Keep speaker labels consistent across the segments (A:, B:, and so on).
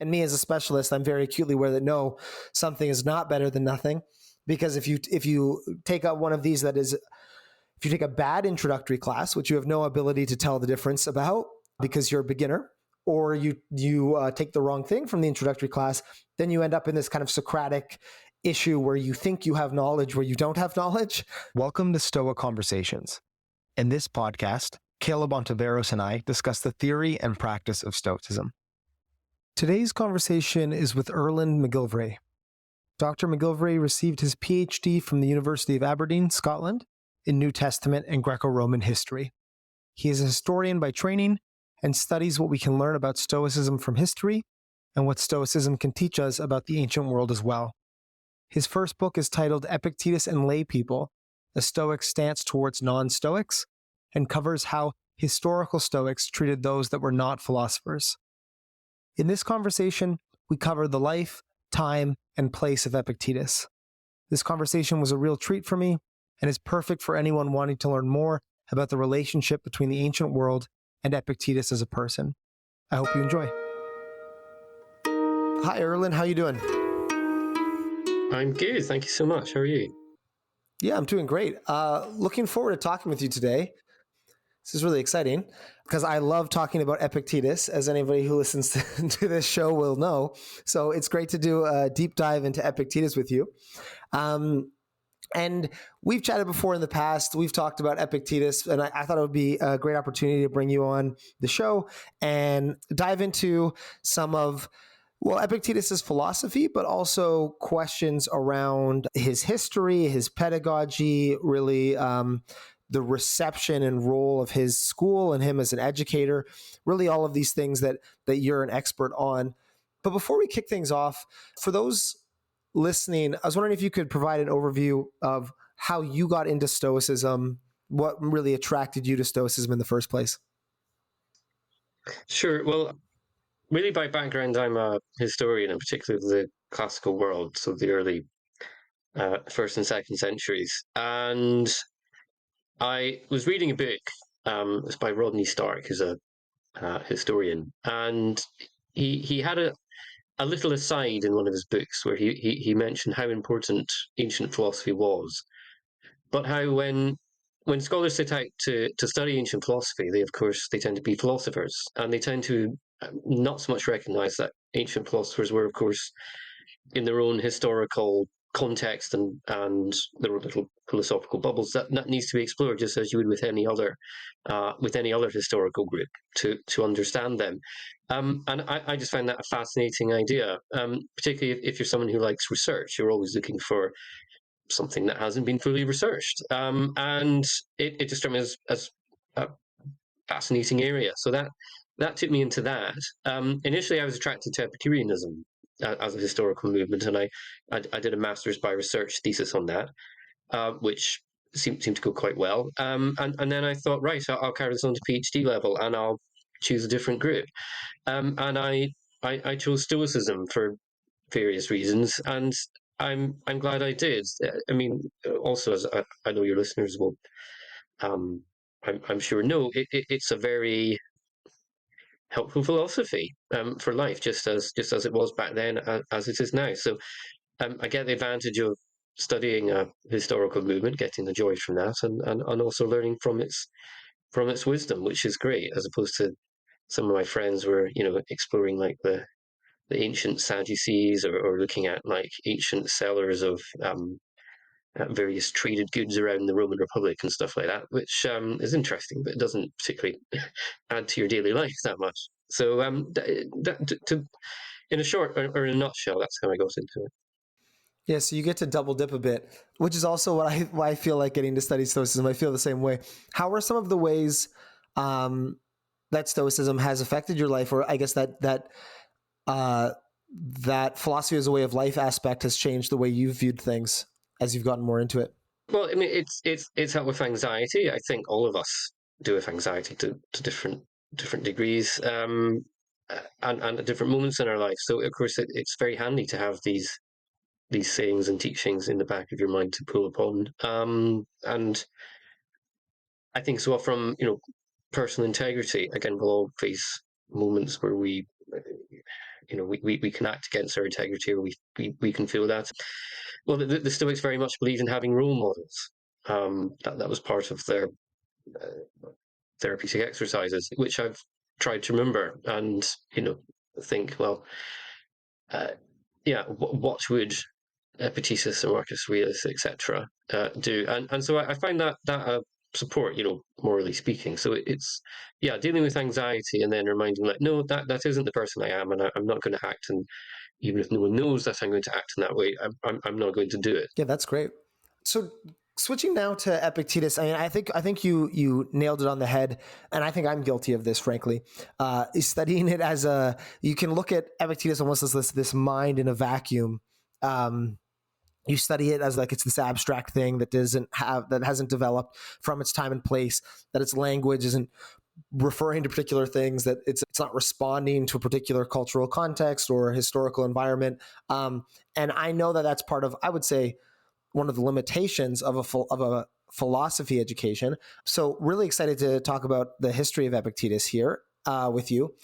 A: And me as a specialist, I'm very acutely aware that no, something is not better than nothing. Because if you take up one of these, that is, if you take a bad introductory class, which you have no ability to tell the difference about because you're a beginner, or you take the wrong thing from the introductory class, then you end up in this kind of Socratic issue where you think you have knowledge where you don't have knowledge.
B: Welcome to Stoa Conversations. In this podcast, Caleb Ontiveros and I discuss the theory and practice of Stoicism.
A: Today's conversation is with Erlend MacGillivray. Dr. MacGillivray received his PhD from the University of Aberdeen, Scotland, in New Testament and Greco-Roman history. He is a historian by training and studies what we can learn about Stoicism from history and what Stoicism can teach us about the ancient world as well. His first book is titled Epictetus and Lay People, a Stoic stance towards non-Stoics, and covers how historical Stoics treated those that were not philosophers. In this conversation, we cover the life, time, and place of Epictetus. This conversation was a real treat for me and is perfect for anyone wanting to learn more about the relationship between the ancient world and Epictetus as a person. I hope you enjoy. Hi, Erlend. How you doing?
C: I'm good. Thank you so much. How are you?
A: Yeah, I'm doing great. Looking forward to talking with you today. This is really exciting because I love talking about Epictetus, as anybody who listens to this show will know. So it's great to do a deep dive into Epictetus with you. And we've chatted before in the past. We've talked about Epictetus, and I thought it would be a great opportunity to bring you on the show and dive into some of, well, Epictetus's philosophy, but also questions around his history, his pedagogy, really the reception and role of his school and him as an educator, really all of these things that you're an expert on. But before we kick things off, for those listening, I was wondering if you could provide an overview of how you got into Stoicism, what really attracted you to Stoicism in the first place.
C: Sure. Well, really by background, I'm a historian, in particular of the classical world, so the early first and second centuries. And I was reading a book. It's by Rodney Stark, who's a historian, and he had a little aside in one of his books where he mentioned how important ancient philosophy was, but how when scholars set out to study ancient philosophy, they tend to be philosophers, and they tend to not so much recognize that ancient philosophers were, of course, in their own historical context and their own little philosophical bubbles that needs to be explored, just as you would with any other historical group to understand them. And I just find that a fascinating idea, particularly if you're someone who likes research. You're always looking for something that hasn't been fully researched, and it just struck me as a fascinating area. So that took me into that. Initially, I was attracted to Epicureanism as a historical movement, and I did a master's by research thesis on that, which seemed to go quite well. And then I thought, right, I'll carry this on to PhD level, and I'll choose a different group. And I chose Stoicism for various reasons, and I'm glad I did. I mean, also, as I know your listeners will, I'm sure know, it's a very helpful philosophy for life, just as it was back then, as it is now. So I get the advantage of studying a historical movement, getting the joy from that, and also learning from its wisdom, which is great, as opposed to some of my friends were, exploring like the ancient Sadducees, or looking at like ancient sellers of various traded goods around the Roman Republic and stuff like that, which is interesting, but it doesn't particularly add to your daily life that much. So, in a short, or in a nutshell, that's how I got into it.
A: Yeah, so you get to double dip a bit, which is also why I feel like getting to study Stoicism. I feel the same way. How are some of the ways that Stoicism has affected your life, or I guess that philosophy as a way of life aspect has changed the way you've viewed things as you've gotten more into it?
C: Well, I mean, it's helped with anxiety. I think all of us do with anxiety to different degrees, and at different moments in our life. So, of course, it's very handy to have these sayings and teachings in the back of your mind to pull upon. And I think so from personal integrity. Again, we'll all face moments where we we can act against our integrity, or we can feel that. Well, the Stoics very much believed in having role models. That was part of their therapeutic exercises, which I've tried to remember, and think, well, what would Epictetus and Marcus Aurelius, etc., do? And so I find that support, morally speaking. So it's dealing with anxiety and then reminding, like, no, that isn't the person I am, and I'm not going to act. And even if no one knows that I'm going to act in that way, I'm not going to do it.
A: Yeah, that's great. So switching now to Epictetus, I think you nailed it on the head, and I think I'm guilty of this, frankly. Studying it as you can look at Epictetus almost as this mind in a vacuum. You study it as like it's this abstract thing that hasn't developed from its time and place, that its language isn't referring to particular things, that it's not responding to a particular cultural context or historical environment. And I know that that's part of, I would say, one of the limitations of a philosophy education. So really excited to talk about the history of Epictetus here with you.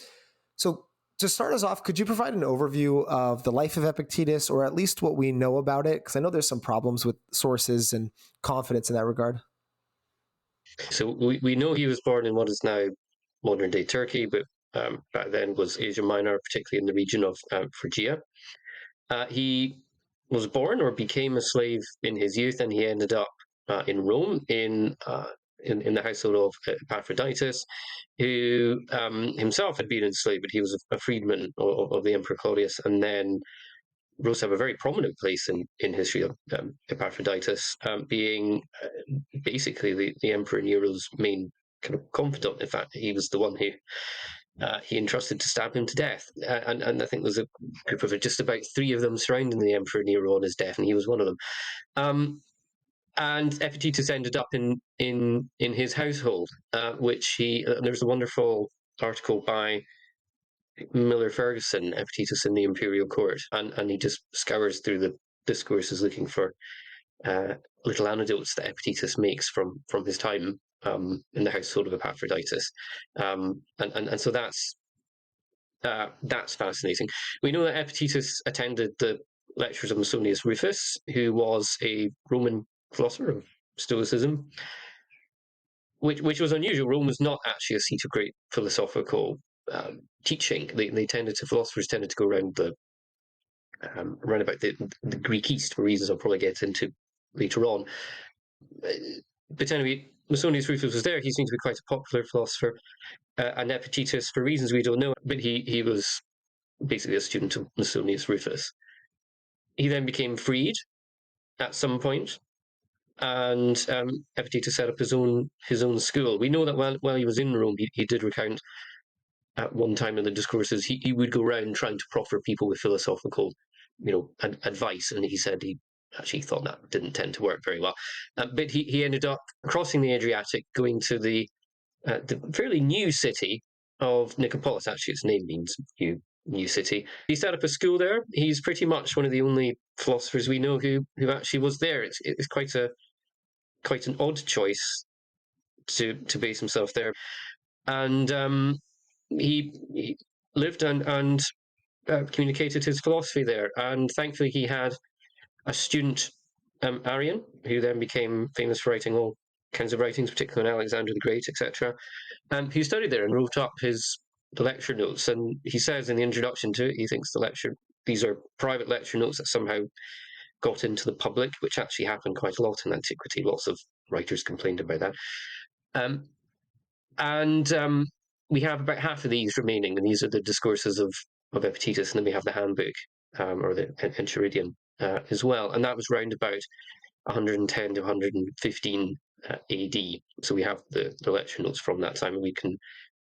A: So to start us off, could you provide an overview of the life of Epictetus, or at least what we know about it? Because I know there's some problems with sources and confidence in that regard.
C: So we know he was born in what is now modern day Turkey, but back then was Asia Minor, particularly in the region of Phrygia. He was born or became a slave in his youth, and he ended up in Rome in the household of Epaphroditus, who himself had been enslaved, but he was a freedman of the Emperor Claudius, and then rose to have a very prominent place in history of Epaphroditus, being basically the Emperor Nero's main kind of confidant. In fact, he was the one who he entrusted to stab him to death. And I think there's a group of just about 3 of them surrounding the Emperor Nero on his death, and he was one of them. And Epictetus ended up in his household, which there's a wonderful article by Miller Ferguson, Epictetus in the Imperial Court, and he just scours through the discourses looking for little anecdotes that Epictetus makes from his time in the household of Epaphroditus, and so that's fascinating. We know that Epictetus attended the lectures of Musonius Rufus, who was a Roman philosopher of Stoicism, which was unusual. Rome was not actually a seat of great philosophical teaching. Philosophers tended to go around around about the Greek East, for reasons I'll probably get into later on. But anyway, Musonius Rufus was there. He seemed to be quite a popular philosopher, and Epictetus, for reasons we don't know, but he was basically a student of Musonius Rufus. He then became freed at some point, and Epictetus set up his own school. We know that while he was in Rome, he did recount at one time in the discourses, he would go around trying to proffer people with philosophical, advice, and he said he actually thought that didn't tend to work very well. But he ended up crossing the Adriatic, going to the fairly new city of Nicopolis. Actually, its name means new city. He set up a school there. He's pretty much one of the only philosophers we know who actually was there. It's quite an odd choice to base himself there, and he lived and communicated his philosophy there. And thankfully, he had a student, Arrian, who then became famous for writing all kinds of writings, particularly on Alexander the Great, etc. And he studied there and wrote up the lecture notes. And he says in the introduction to it, he thinks these are private lecture notes that somehow got into the public, which actually happened quite a lot in antiquity. Lots of writers complained about that. And we have about half of these remaining, and these are the discourses of Epictetus, and then we have the handbook, or the Enchiridion, as well, and that was round about 110 to 115 AD. So we have the lecture notes from that time, and we can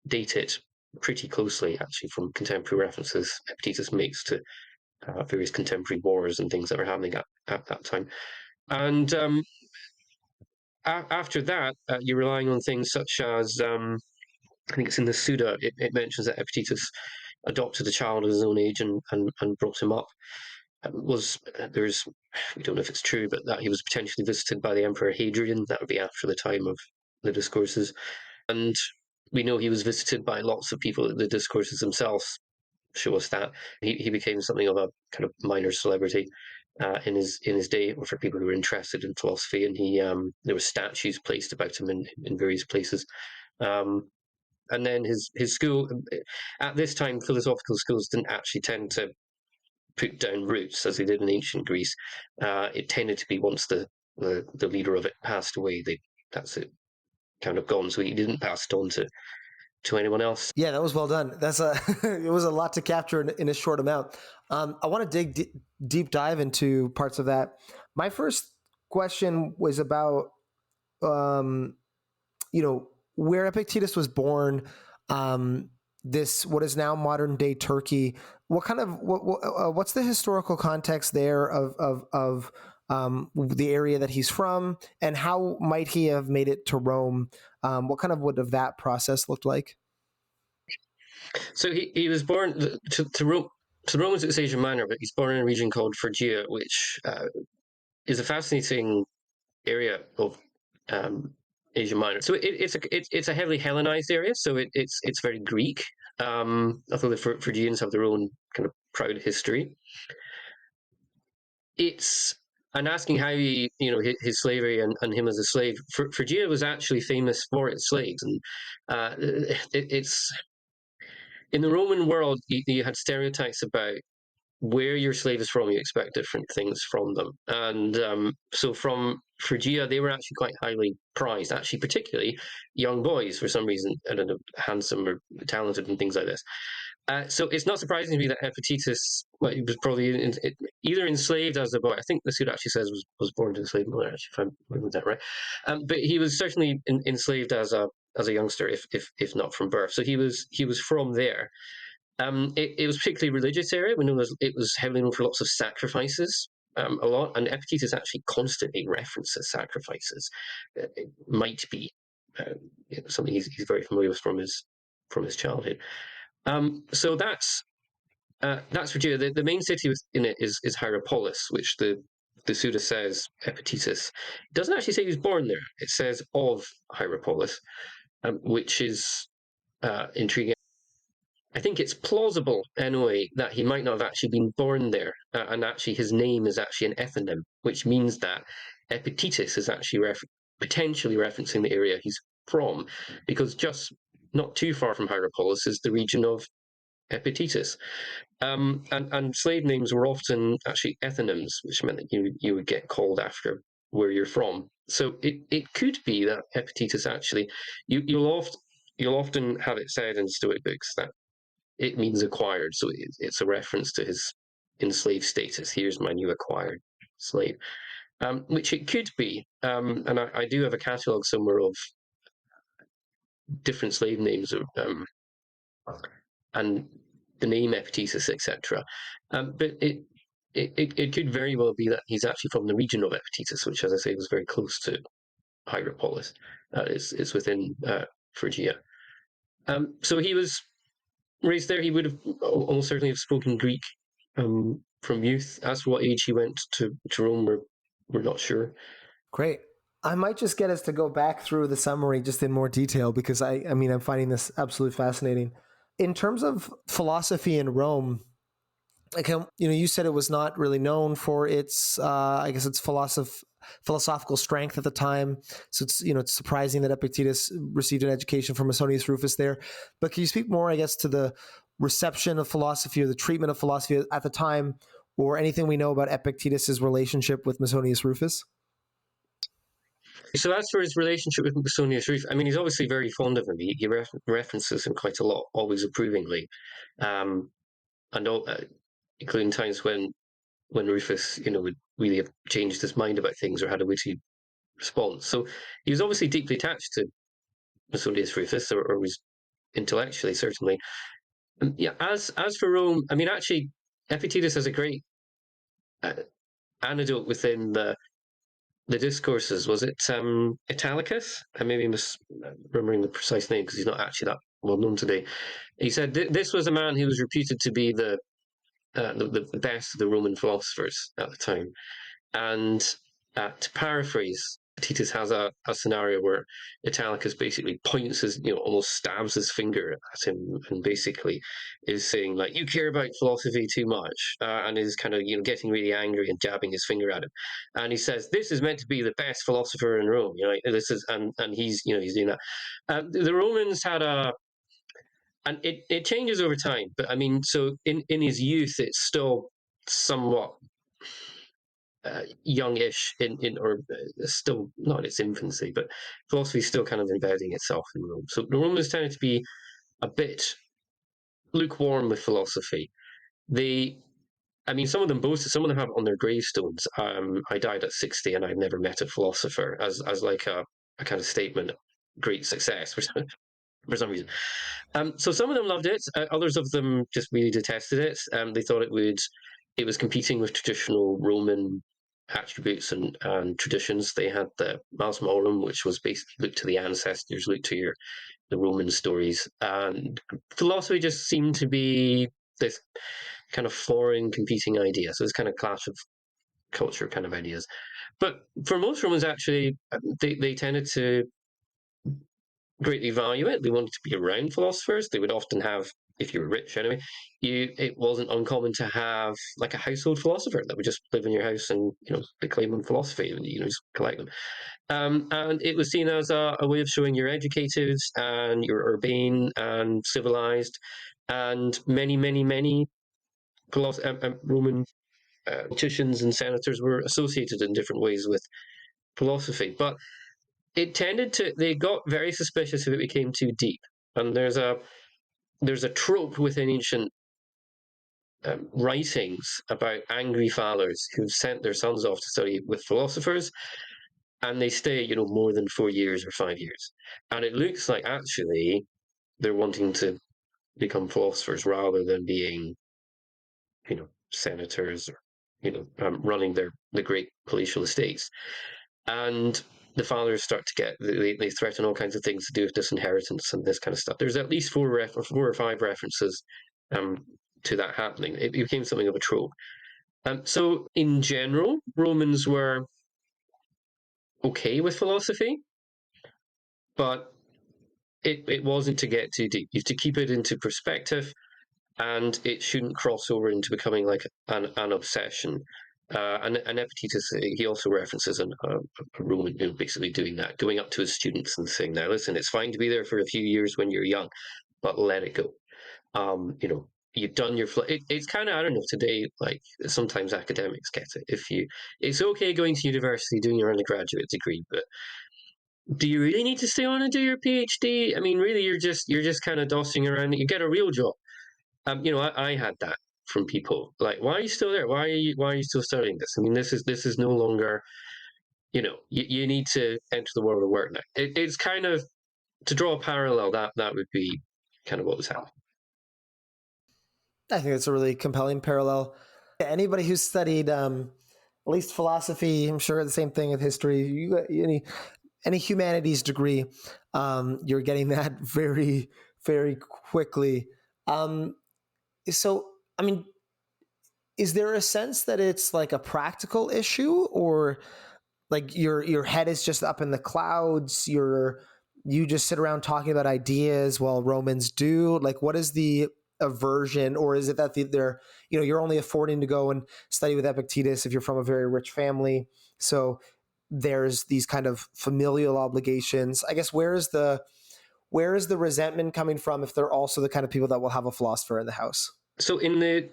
C: date it pretty closely, actually, from contemporary references Epictetus makes to various contemporary wars and things that were happening at that time. And after that, you're relying on things such as I think it's in the Suda, it mentions that Epictetus adopted a child of his own age and brought him up. We don't know if it's true, but that he was potentially visited by the Emperor Hadrian. That would be after the time of the discourses. And we know he was visited by lots of people at the discourses themselves, show us that. He became something of a kind of minor celebrity in his day, or for people who were interested in philosophy. And there were statues placed about him in various places. And then his school, at this time, philosophical schools didn't actually tend to put down roots as they did in ancient Greece. It tended to be once the leader of it passed away, that's it kind of gone. So he didn't pass it on to anyone else.
A: Yeah, that was well done. That's it was a lot to capture in a short amount. I want to dig deep dive into parts of that. My first question was about, where Epictetus was born. This what is now modern day Turkey. What kind of what's the historical context there of the area that he's from, and how might he have made it to Rome? What kind of would have that process looked like?
C: So he was born to Rome. To the Romans, it's Asia Minor, but he's born in a region called Phrygia, which is a fascinating area of Asia Minor. So it's a heavily Hellenized area, so it's very Greek. Although the Phrygians have their own kind of proud history. It's I'm asking how his slavery and him as a slave. Phrygia was actually famous for its slaves, and it's in the Roman world. You had stereotypes about where your slave is from. You expect different things from them, and so from Phrygia, they were actually quite highly prized. Actually, particularly young boys, for some reason, I don't know, handsome or talented and things like this. So it's not surprising to me that Epictetus, well, he was probably either enslaved as a boy. I think the suit actually says was born to enslaved mother. Actually, if I'm remembering that right, but he was certainly enslaved as a youngster, if not from birth. So he was from there. It was particularly religious area. We know it was heavily known for lots of sacrifices. A lot, and Epictetus actually constantly references sacrifices. It might be something he's very familiar with from his childhood. So that's Phrygia. The main city in it is Hierapolis, which the Suda says Epictetus. It doesn't actually say he was born there. It says of Hierapolis, which is intriguing. I think it's plausible, anyway, that he might not have actually been born there, and actually his name is actually an eponym, which means that Epictetus is actually potentially referencing the area he's from, because just not too far from Hierapolis is the region of Epictetus. And slave names were often actually ethonyms, which meant that you would get called after where you're from. So it could be that Epictetus actually, you'll often have it said in Stoic books that it means acquired. So it's a reference to his enslaved status. Here's my new acquired slave, which it could be. And I do have a catalogue somewhere of different slave names and the name Epictetus, etc. But it could very well be that he's actually from the region of Epictetus, which, as I say, was very close to Hierapolis. It's within Phrygia. So he was raised there. He would have almost certainly have spoken Greek from youth. As for what age he went to Rome, we're not sure.
A: Great. I might just get us to go back through the summary just in more detail, because I mean, I'm finding this absolutely fascinating. In terms of philosophy in Rome, like, you said it was not really known for its, I guess, its philosophical strength at the time. So it's surprising that Epictetus received an education from Musonius Rufus there. But can you speak more, I guess, to the reception of philosophy or the treatment of philosophy at the time, or anything we know about Epictetus's relationship with Musonius Rufus?
C: So as for his relationship with Musonius Rufus, I mean, he's obviously very fond of him. He references him quite a lot, always approvingly, and including times when Rufus, would really have changed his mind about things or had a witty response. So he was obviously deeply attached to Musonius Rufus, or was intellectually certainly. And yeah. As for Rome, I mean, actually, Epictetus has a great anecdote within the discourses. Was it Italicus? I maybe misremembering the precise name because he's not actually that well known today. He said this was a man who was reputed to be the best of the Roman philosophers at the time. And to paraphrase Epictetus has a scenario where Italicus basically points his, almost stabs his finger at him, and basically is saying, like, you care about philosophy too much, and is kind of, getting really angry and jabbing his finger at him. And he says, this is meant to be the best philosopher in Rome. This is, and he's, he's doing that. The Romans had and it changes over time, but I mean, so in his youth, it's still somewhat youngish or still not in its infancy, but philosophy is still kind of embedding itself in Rome. So the Romans tended to be a bit lukewarm with philosophy. Some of them boasted, some of them have on their gravestones, I died at 60 and I've never met a philosopher, as like a kind of statement, great success for some reason. So some of them loved it. Others of them just really detested it. They thought it was competing with traditional Roman attributes and traditions. They had the Mars Morum, which was basically look to the ancestors, look to the Roman stories, and philosophy just seemed to be this kind of foreign competing idea. So this kind of clash of culture kind of ideas. But for most Romans, actually, they tended to greatly value it. They wanted to be around philosophers. They would often have, if you were rich anyway, it wasn't uncommon to have like a household philosopher that would just live in your house and declaim on philosophy and just collect them. And it was seen as a way of showing you're educated and you're urbane and civilized. And many Roman politicians and senators were associated in different ways with philosophy. But they got very suspicious if it became too deep. And there's a trope within ancient writings about angry fathers who've sent their sons off to study with philosophers, and they stay, more than 4 years or 5 years. And it looks like actually they're wanting to become philosophers rather than being, senators or, running the great palatial estates. And the fathers start to get they threaten all kinds of things to do with disinheritance and this kind of stuff. There's at least four or five references to that happening. It became something of a trope. So in general, Romans were okay with philosophy, but it wasn't to get too deep. You have to keep it into perspective, and it shouldn't cross over into becoming like an obsession. And Epictetus, he also references a Roman who basically doing that, going up to his students and saying, "Now, listen, it's fine to be there for a few years when you're young, but let it go. You've done your. It's kind of, I don't know, today, like sometimes academics get it. It's okay going to university, doing your undergraduate degree, but do you really need to stay on and do your PhD? I mean, really, you're just kind of dossing around. You get a real job. I had that from people like, why are you still there? Why are you still studying this? I mean, this is no longer, you need to enter the world of work now. It's kind of, to draw a parallel, that would be kind of what was happening.
A: I think it's a really compelling parallel. Anybody who's studied at least philosophy, I'm sure the same thing with history. Any humanities degree, you're getting that very, very quickly. So, I mean, is there a sense that it's like a practical issue, or like your head is just up in the clouds? You just sit around talking about ideas while Romans do? Like, what is the aversion, or is it that you're only affording to go and study with Epictetus if you're from a very rich family? So there's these kind of familial obligations. I guess where is the resentment coming from if they're also the kind of people that will have a philosopher in the house?
C: So in the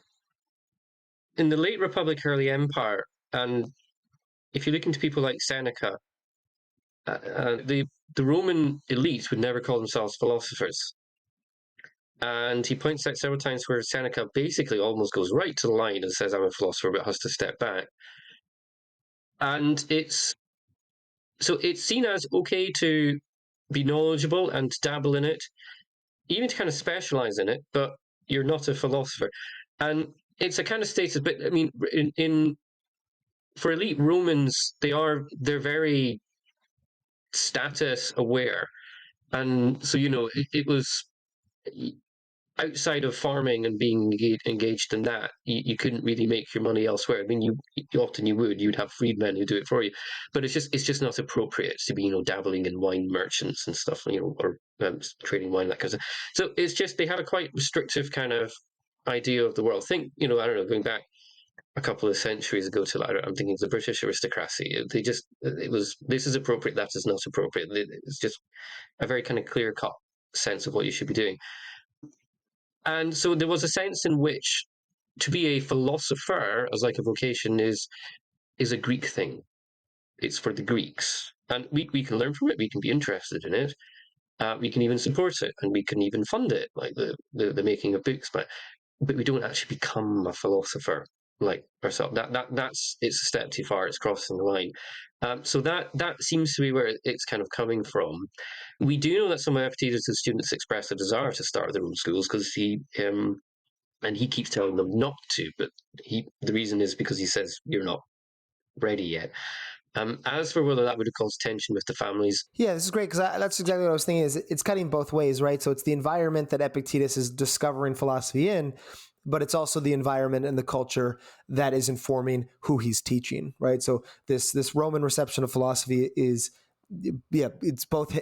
C: late Republic, early Empire, and if you look into people like Seneca, the Roman elites would never call themselves philosophers. And he points out several times where Seneca basically almost goes right to the line and says, I'm a philosopher, but has to step back. And it's seen as okay to be knowledgeable and dabble in it, even to kind of specialize in it, but you're not a philosopher. And it's a kind of status, but I mean, for elite Romans, they're very status aware. And so, it was outside of farming and being engaged in that, you couldn't really make your money elsewhere. I mean, you often you'd have freedmen who do it for you, but it's just not appropriate to be dabbling in wine merchants and stuff, or trading wine, that kind of stuff. So it's just they had a quite restrictive kind of idea of the world. Think I don't know, going back a couple of centuries ago to I'm thinking of the British aristocracy. It was this is appropriate, that is not appropriate. It's just a very kind of clear cut sense of what you should be doing. And so there was a sense in which to be a philosopher as like a vocation is a Greek thing. It's for the Greeks. And we can learn from it, we can be interested in it, we can even support it, and we can even fund it, like the making of books, but we don't actually become a philosopher like ourselves. That's it's a step too far, it's crossing the line. So that seems to be where it's kind of coming from. We do know that some of Epictetus' students express a desire to start their own schools, because he keeps telling them not to, but the reason is because he says you're not ready yet. As for whether that would have caused tension with the families,
A: Yeah, this is great, because that's exactly what I was thinking. Is it's cutting both ways, right? So it's the environment that Epictetus is discovering philosophy in, but it's also the environment and the culture that is informing who he's teaching, right? So this Roman reception of philosophy is, yeah, it's both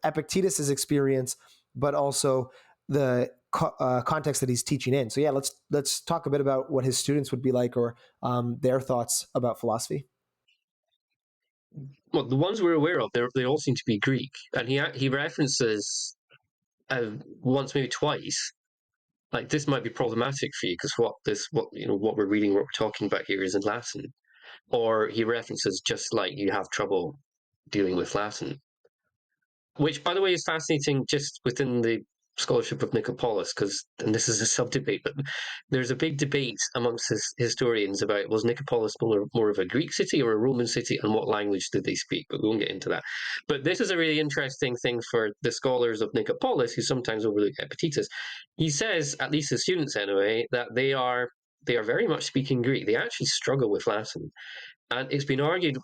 A: Epictetus's experience, but also the context that he's teaching in. So yeah, let's talk a bit about what his students would be like, or their thoughts about philosophy.
C: well, the ones we're aware of, they all seem to be Greek, and he references once, maybe twice, like this might be problematic for you because what we're reading, what we're talking about here is in Latin, or he references just like you have trouble dealing with Latin, which, by the way, is fascinating just within the scholarship of Nicopolis, and this is a sub debate, but there's a big debate amongst historians about, was Nicopolis more of a Greek city or a Roman city, and what language did they speak? But we won't get into that. But this is a really interesting thing for the scholars of Nicopolis, who sometimes overlook Epictetus. He says, at least his students anyway, that they are very much speaking Greek. They actually struggle with Latin. And it's been argued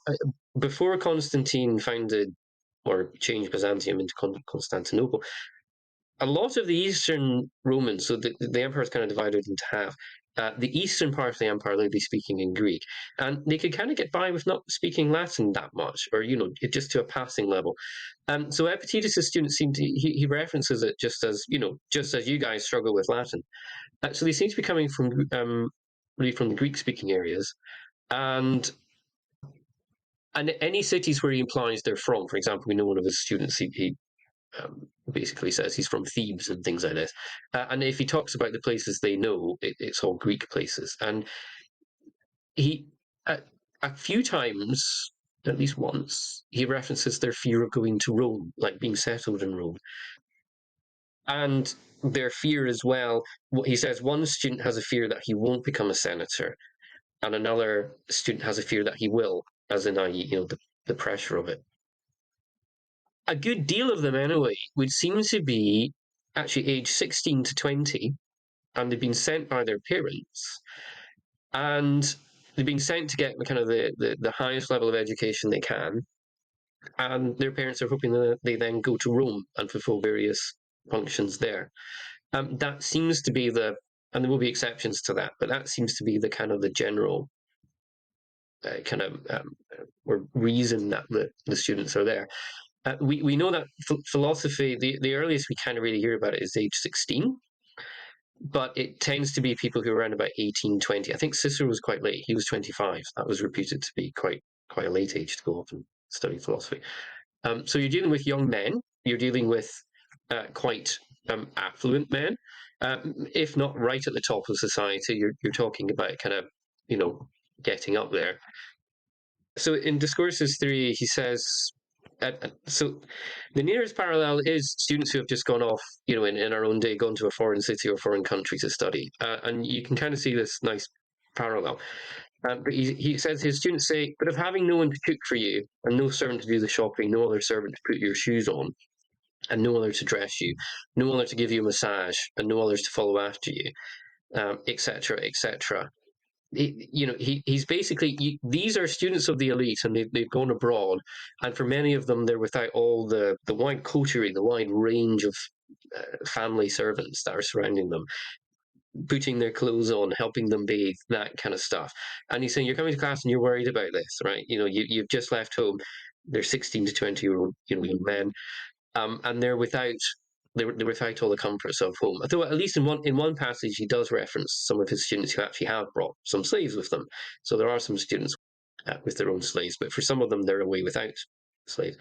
C: before Constantine founded or changed Byzantium into Constantinople, a lot of the Eastern Romans, so the empire is kind of divided into half. The eastern part of the empire, they'd be speaking in Greek, and they could kind of get by with not speaking Latin that much, or just to a passing level. So Epictetus' students seem to he references it just as just as you guys struggle with Latin. So they seem to be coming from really from the Greek-speaking areas, and any cities where he implies they're from. For example, we know one of his students, he basically says he's from Thebes and things like this. And if he talks about the places they know, it's all Greek places. And he, a few times, at least once, he references their fear of going to Rome, like being settled in Rome. And their fear as well, he says one student has a fear that he won't become a senator, and another student has a fear that he will, as in, the pressure of it. A good deal of them, anyway, would seem to be actually aged 16 to 20, and they've been sent by their parents, and they've been sent to get the highest level of education they can, and their parents are hoping that they then go to Rome and fulfill various functions there. That seems to be and there will be exceptions to that, but that seems to be the general or reason that the students are there. We know that philosophy, the earliest we kind of really hear about it is age 16, but it tends to be people who are around about 18, 20. I think Cicero was quite late. He was 25. That was reputed to be quite a late age to go off and study philosophy. So you're dealing with young men. You're dealing with quite affluent men. If not right at the top of society, you're talking about getting up there. So in Discourses 3, he says, so the nearest parallel is students who have just gone off, in our own day, gone to a foreign city or foreign country to study. And you can kind of see this nice parallel. But he says his students say, but of having no one to cook for you, and no servant to do the shopping, no other servant to put your shoes on, and no other to dress you, no other to give you a massage, and no others to follow after you, etc., etc. He's basically, these are students of the elite, and they've gone abroad, and for many of them, they're without all the wide coterie, the wide range of family servants that are surrounding them, putting their clothes on, helping them bathe, that kind of stuff. And he's saying, you're coming to class and you're worried about this, right? You've just left home. They're 16 to 20-year-old, young men, and they're without all the comforts of home. Although at least in one passage he does reference some of his students who actually have brought some slaves with them. So there are some students with their own slaves, but for some of them they're away without slaves,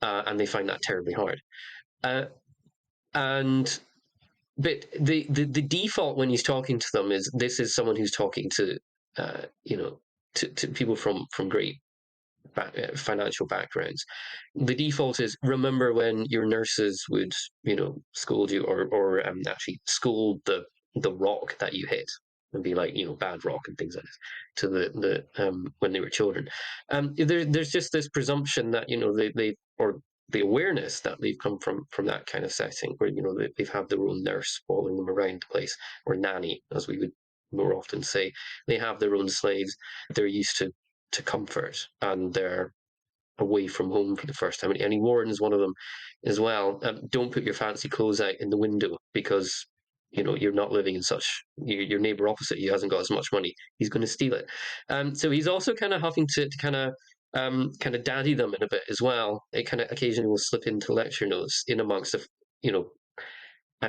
C: and they find that terribly hard. Uh, and but the default when he's talking to them is this is someone who's talking to to people from great financial backgrounds. The default is remember when your nurses would scold you or actually scold the rock that you hit and be like bad rock and things like this to the when they were children. There's just this presumption that they or the awareness that they've come from that kind of setting where they've had their own nurse following them around the place, or nanny as we would more often say. They have their own slaves. They're used to comfort, and they're away from home for the first time. And he warns one of them as well: don't put your fancy clothes out in the window because you're not living in such. Your neighbor opposite you hasn't got as much money. He's going to steal it. So he's also kind of having to kind of daddy them in a bit as well. It kind of occasionally will slip into lecture notes in amongst the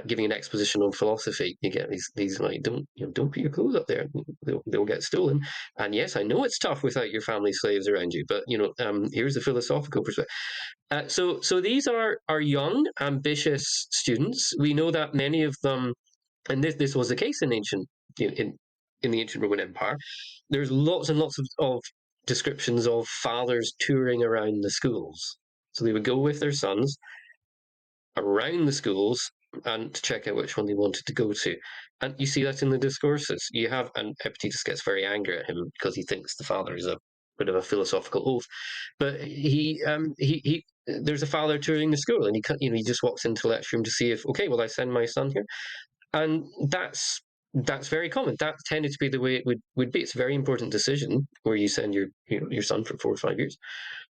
C: giving an exposition on philosophy. You get these like don't put your clothes up there; they'll get stolen. And yes, I know it's tough without your family slaves around you, but here's the philosophical perspective. So these are young, ambitious students. We know that many of them, and this was the case in ancient in the ancient Roman Empire. There's lots and lots of descriptions of fathers touring around the schools. So they would go with their sons around the schools and to check out which one they wanted to go to. And you see that in the discourses. And Epictetus gets very angry at him because he thinks the father is a bit of a philosophical oaf. But he there's a father touring the school, and he just walks into the lecture room to see if, okay, will I send my son here? And that's very common. That tended to be the way it would be. It's a very important decision where you send your son for 4 or 5 years,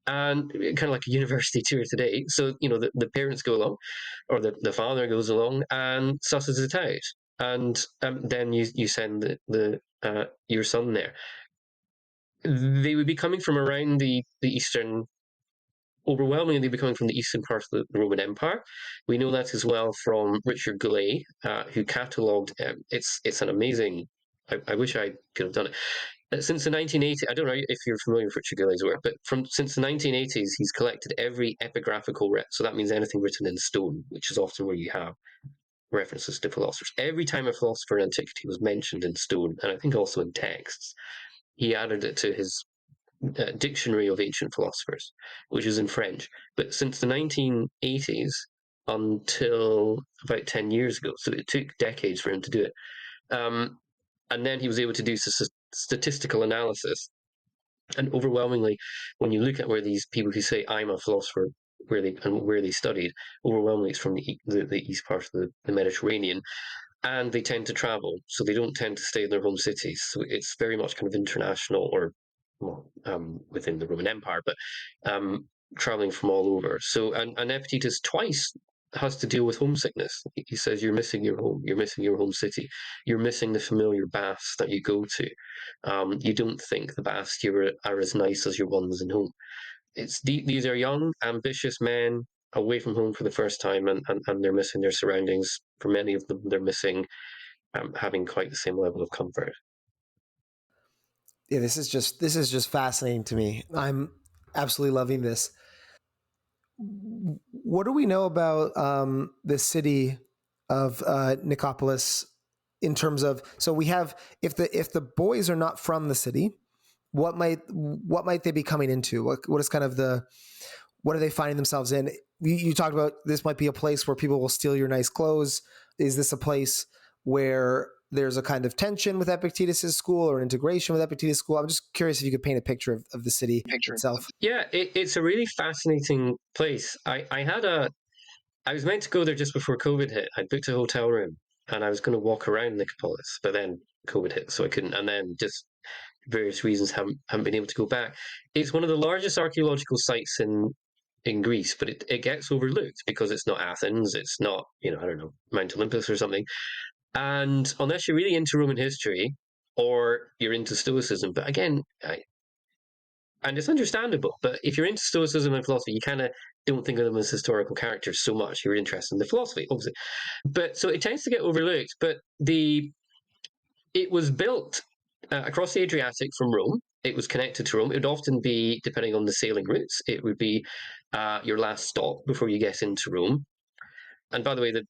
C: and kind of like a university tour today. So the parents go along, or the father goes along and susses it out, and then you send your son there. They would be coming from around the eastern. Overwhelmingly, they'd be coming from the eastern part of the Roman Empire. We know that as well from Richard Goulet, who catalogued. It's an amazing. I wish I could have done it. Since the 1980s, I don't know if you're familiar with Richard Goulet's work, but since the 1980s, he's collected every epigraphical so that means anything written in stone, which is often where you have references to philosophers. Every time a philosopher in antiquity was mentioned in stone, and I think also in texts, he added it to his Dictionary of Ancient Philosophers, which is in French. But since the 1980s until about 10 years ago, so it took decades for him to do it. And then he was able to do statistical analysis. And overwhelmingly, when you look at where these people who say, I'm a philosopher, where they studied, overwhelmingly it's from the east part of the Mediterranean. And they tend to travel, so they don't tend to stay in their home cities. So it's very much kind of international, or within the Roman Empire, but traveling from all over. So, and Epictetus twice has to deal with homesickness. He says, you're missing your home, you're missing your home city, you're missing the familiar baths that you go to. You don't think the baths here are as nice as your ones in home. These are young, ambitious men away from home for the first time, and they're missing their surroundings. For many of them, they're missing having quite the same level of comfort.
A: Yeah, this is just fascinating to me. I'm absolutely loving this. What do we know about the city of Nicopolis in terms of? So we have, if the boys are not from the city, what might they be coming into? What is kind of what are they finding themselves in? You talked about this might be a place where people will steal your nice clothes. Is this a place where there's a kind of tension with Epictetus' school or integration with Epictetus' school? I'm just curious if you could paint a picture of the city itself.
C: Yeah, it's a really fascinating place. I was meant to go there just before COVID hit. I booked a hotel room and I was going to walk around Nicopolis, but then COVID hit, so I couldn't. And then just various reasons haven't been able to go back. It's one of the largest archaeological sites in Greece, but it gets overlooked because it's not Athens, it's not, I don't know, Mount Olympus or something. And unless you're really into Roman history or you're into Stoicism, but again, and it's understandable, but if you're into Stoicism and philosophy, you kind of don't think of them as historical characters so much. You're interested in the philosophy, obviously. But so it tends to get overlooked, but it was built across the Adriatic from Rome. It was connected to Rome. It would often be, depending on the sailing routes, it would be your last stop before you get into Rome. And by the way, the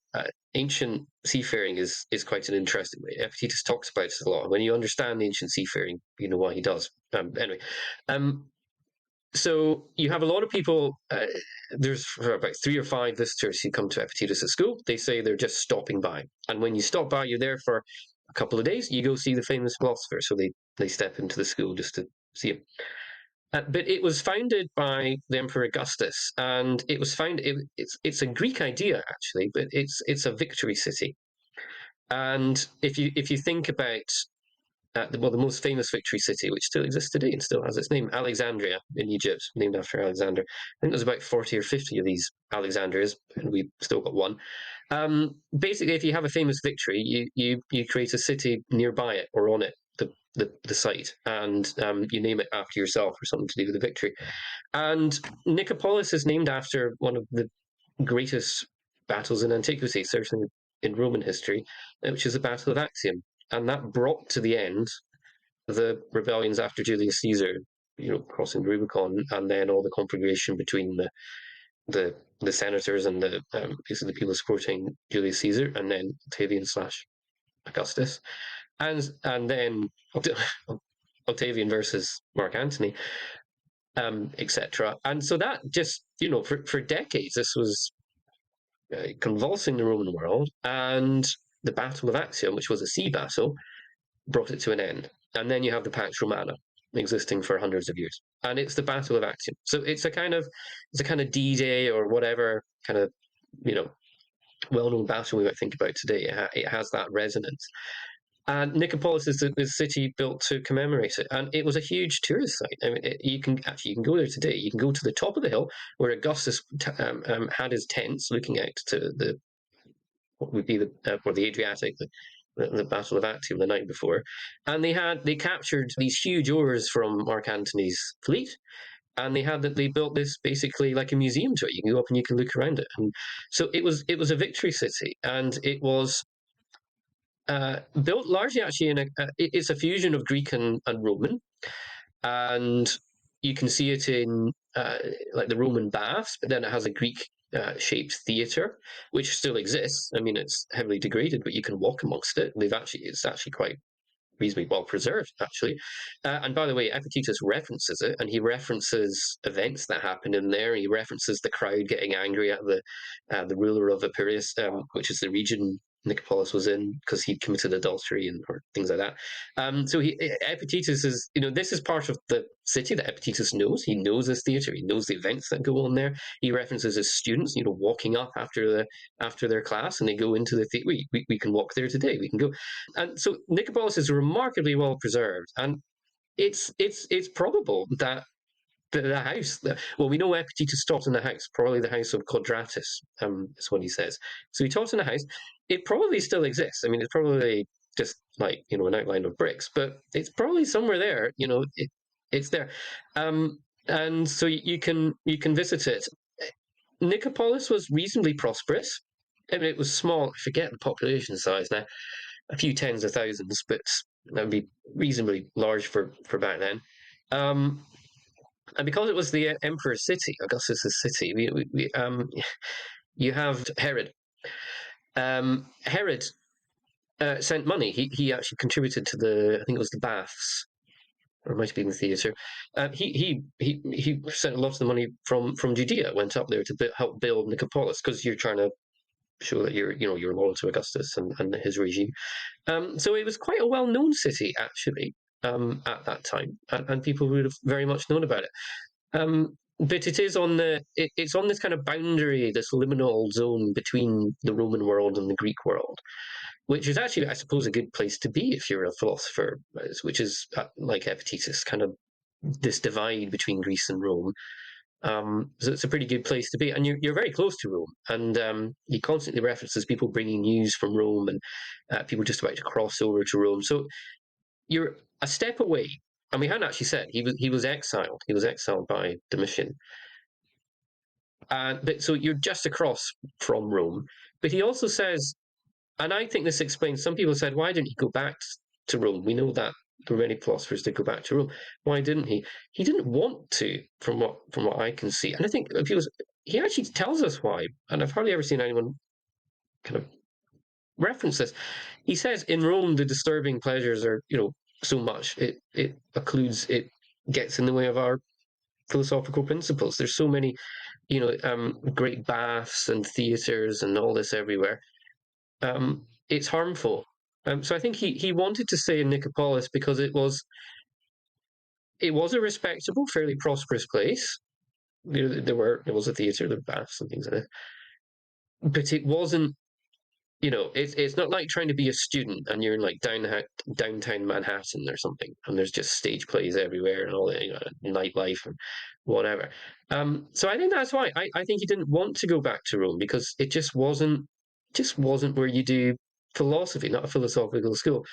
C: ancient seafaring is quite an interesting way. Epictetus talks about it a lot. When you understand the ancient seafaring, you know what he does. Anyway, so you have a lot of people. There's about 3 or 5 visitors who come to Epictetus at school. They say they're just stopping by, and when you stop by, you're there for a couple of days. You go see the famous philosopher. So they step into the school just to see him. But it was founded by the Emperor Augustus, and it was founded. It's a Greek idea actually, but it's a victory city. And if you think about the most famous victory city, which still exists today and still has its name, Alexandria in Egypt, named after Alexander. I think there's about 40 or 50 of these Alexandrias, and we've still got one. Basically, if you have a famous victory, you create a city nearby it or on it, the site, and you name it after yourself or something to do with the victory. And Nicopolis is named after one of the greatest battles in antiquity, certainly in Roman history, which is the Battle of Actium. And that brought to the end the rebellions after Julius Caesar, crossing the Rubicon, and then all the conflagration between the senators and basically the people supporting Julius Caesar, and then Octavian / Augustus, and then Octavian versus Mark Antony, etc. And so that just, for decades, this was convulsing the Roman world, and the Battle of Actium, which was a sea battle, brought it to an end. And then you have the Pax Romana existing for hundreds of years, and it's the Battle of Actium. So it's a kind of D-Day or whatever kind of well-known battle we might think about today. It has that resonance. And Nicopolis is the city built to commemorate it, and it was a huge tourist site. I mean, you can go there today. You can go to the top of the hill where Augustus had his tents, looking out to what would be the Adriatic, the Battle of Actium the night before, and they captured these huge oars from Mark Antony's fleet, and they built this basically like a museum to it. You can go up and you can look around it, and so it was a victory city, and it was built largely actually it's a fusion of Greek and Roman, and you can see it in like the Roman baths, but then it has a Greek shaped theatre, which still exists. I mean, it's heavily degraded, but you can walk amongst it. It's actually quite reasonably well preserved, actually. And by the way, Epictetus references it, and he references events that happened in there. He references the crowd getting angry at the ruler of Epirus, which is the region Nicopolis was in, because he committed adultery or things like that. So Epictetus is, this is part of the city that Epictetus knows. He knows this theatre. He knows the events that go on there. He references his students, walking up after their class, and they go into the theatre. We can walk there today. We can go. And so Nicopolis is remarkably well preserved, and it's probable that the house. Well, we know Epictetus taught in the house, probably the house of Quadratus, is what he says. So he taught in a house. It probably still exists. I mean, it's probably just like an outline of bricks, but it's probably somewhere there. It's there, and so you can visit it. Nicopolis was reasonably prosperous. I mean, it was small. I forget the population size now, a few tens of thousands, but that would be reasonably large for back then. And because it was the emperor's city, Augustus's city, you have Herod. Herod sent money. He actually contributed to I think it was the baths, or it might have been the theatre. He sent a lot of the money from Judea, went up there to help build Nicopolis, because you're trying to show that you're loyal to Augustus and his regime. So it was quite a well-known city, actually, at that time, and people would have very much known about it. But it is it's on this kind of boundary, this liminal zone between the Roman world and the Greek world, which is actually, I suppose, a good place to be if you're a philosopher, which is like Epictetus, kind of this divide between Greece and Rome. So it's a pretty good place to be, and you're very close to Rome. And he constantly references people bringing news from Rome and people just about to cross over to Rome. So you're a step away. And we hadn't actually said he was exiled. He was exiled by Domitian. But so you're just across from Rome. But he also says, and I think this explains. Some people said, why didn't he go back to Rome? We know that there were many philosophers that go back to Rome. Why didn't he? He didn't want to, from what I can see. And I think he actually tells us why. And I've hardly ever seen anyone kind of reference this. He says, in Rome, the disturbing pleasures are, so much. It occludes. It gets in the way of our philosophical principles. There's so many, great baths and theaters and all this everywhere. It's harmful. So I think he wanted to stay in Nicopolis because it was a respectable, fairly prosperous place. There was a theatre, there were baths and things like that, but it wasn't. It's not like trying to be a student and you're in like downtown Manhattan or something, and there's just stage plays everywhere and all that, nightlife and whatever. So I think that's why I think he didn't want to go back to Rome, because it just wasn't where you do philosophy, not a philosophical school.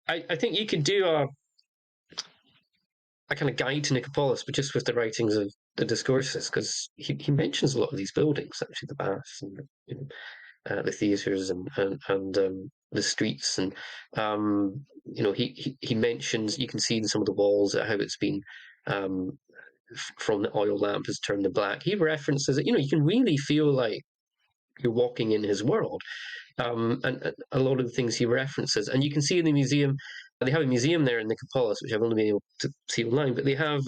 C: I think you could do a kind of guide to Nicopolis, but just with the writings of the discourses, because he mentions a lot of these buildings, actually, the baths and the theatres and the streets, and he mentions, you can see in some of the walls how it's been, from the oil lamp has turned to black. He references it. You can really feel like you're walking in his world. And a lot of the things he references, and you can see in the museum. They have a museum there in Nicopolis, which I've only been able to see online, but they have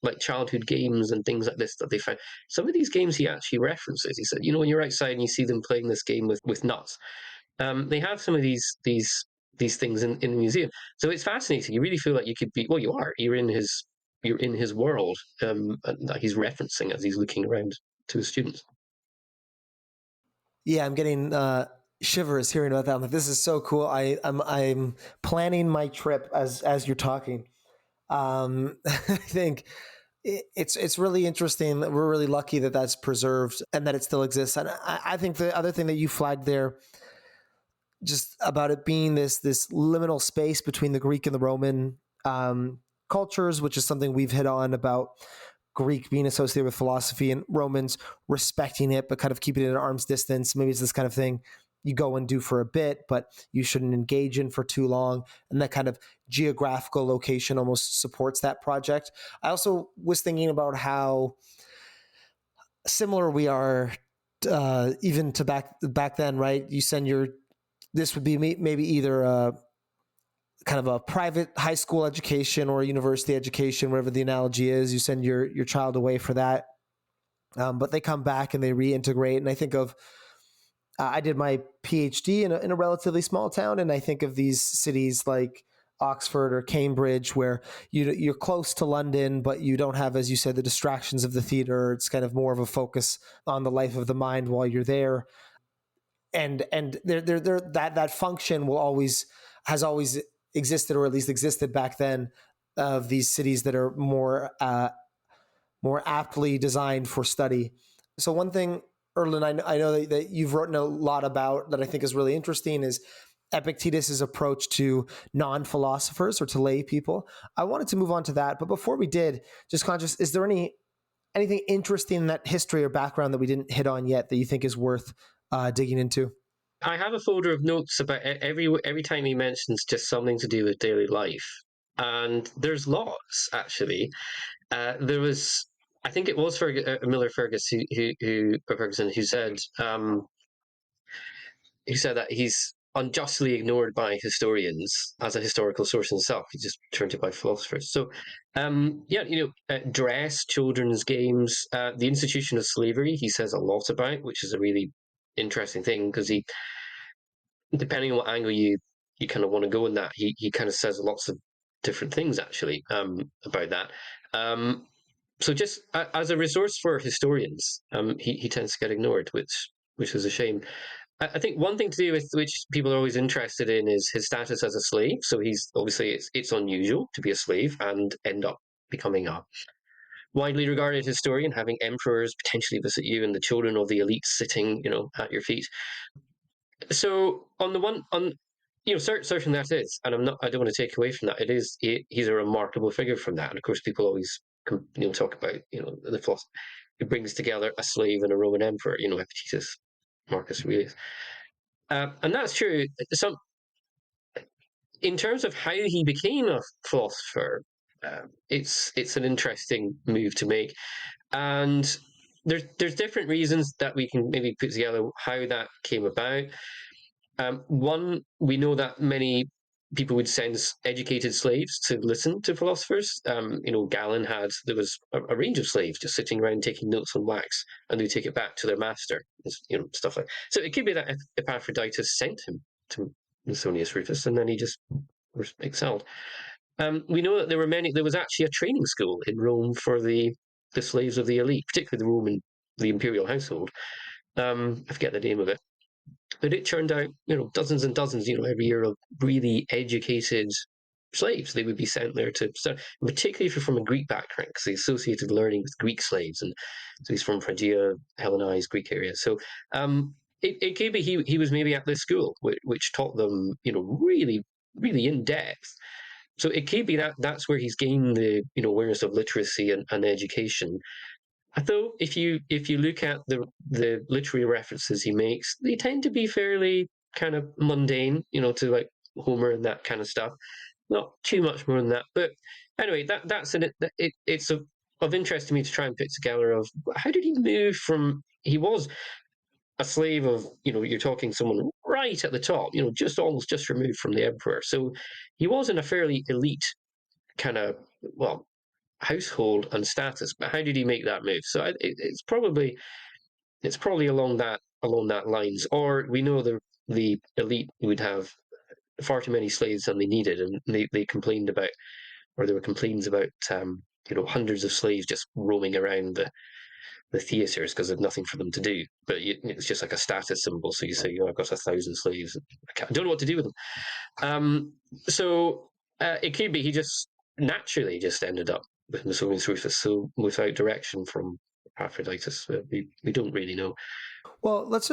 C: like childhood games and things like this that they found. Some of these games he actually references. He said, when you're outside and you see them playing this game with nuts, they have some of these things in the museum. So it's fascinating. You really feel like you could be. Well, you are. You're in his world, that he's referencing as he's looking around to his students.
A: Yeah, I'm getting shivers hearing about that. I'm like, this is so cool. I'm planning my trip as you're talking. I think it's really interesting that we're really lucky that that's preserved and that it still exists. And I think the other thing that you flagged there, just about it being this liminal space between the Greek and the Roman cultures, which is something we've hit on about Greek being associated with philosophy and Romans respecting it, but kind of keeping it at arm's distance. Maybe it's this kind of thing you go and do for a bit, but you shouldn't engage in for too long. And that kind of geographical location almost supports that project. I also was thinking about how similar we are, even to back then, right? This would be maybe either kind of a private high school education or a university education, whatever the analogy is. You send your child away for that, but they come back and they reintegrate. And I think of, I did my PhD in a relatively small town, and I think of these cities like Oxford or Cambridge, where you're close to London, but you don't have, as you said, the distractions of the theater. It's kind of more of a focus on the life of the mind while you're there. And that function has always existed, or at least existed back then, of these cities that are more aptly designed for study. So one thing, Erlend, I know that you've written a lot about that I think is really interesting is Epictetus' approach to non-philosophers or to lay people. I wanted to move on to that, but before we did, just conscious, is there anything interesting in that history or background that we didn't hit on yet that you think is worth digging into?
C: I have a folder of notes about every time he mentions just something to do with daily life, and there's lots actually. There was, I think it was Miller Ferguson who said that he's unjustly ignored by historians as a historical source himself. He's just turned to by philosophers. So, dress, children's games, the institution of slavery. He says a lot about, which is a really interesting thing because depending on what angle you kind of want to go in that, he kind of says lots of different things actually, about that. So just as a resource for historians, he tends to get ignored, which is a shame. I think one thing to do with which people are always interested in is his status as a slave. So he's obviously it's unusual to be a slave and end up becoming widely regarded historian, having emperors potentially visit you and the children of the elites sitting, at your feet. So on the one, certain that is, and I don't want to take away from that. He's a remarkable figure from that. And of course, people always, talk about, the philosophy. It brings together a slave and a Roman emperor, Epictetus, Marcus Aurelius. And that's true. In terms of how he became a philosopher, it's an interesting move to make, and there's different reasons that we can maybe put together how that came about. One, we know that many people would send educated slaves to listen to philosophers. Galen there was a range of slaves just sitting around taking notes on wax, and they take it back to their master, stuff like. So it could be that Epaphroditus sent him to Musonius Rufus, and then he just was excelled. We know that there was actually a training school in Rome for the slaves of the elite, particularly the imperial household. I forget the name of it. But it turned out, dozens and dozens, every year of really educated slaves. They would be sent there to study, particularly if you're from a Greek background, because they associated learning with Greek slaves. And so he's from Phrygia, Hellenized Greek area. So it could be he was maybe at this school, which taught them, really, really in depth. So it could be that's where he's gained the, awareness of literacy and education. Although if you look at the literary references he makes, they tend to be fairly kind of mundane, to like Homer and that kind of stuff. Not too much more than that. But anyway, it's of interest to me to try and put together of how did he move from he was a slave of, you're talking someone right at the top, just removed from the emperor. So he was in a fairly elite kind of, household and status, but how did he make that move? So it's probably along that lines. Or we know the elite would have far too many slaves than they needed, and they complained about, or there were complaints about, hundreds of slaves just roaming around the theaters because there's nothing for them to do. But it's just like a status symbol. So you say, I've got 1,000 slaves. I don't know what to do with them. So it could be he just naturally just ended up with Musonius Rufus, so without direction from Epaphroditus. We don't really know.
A: Well, let's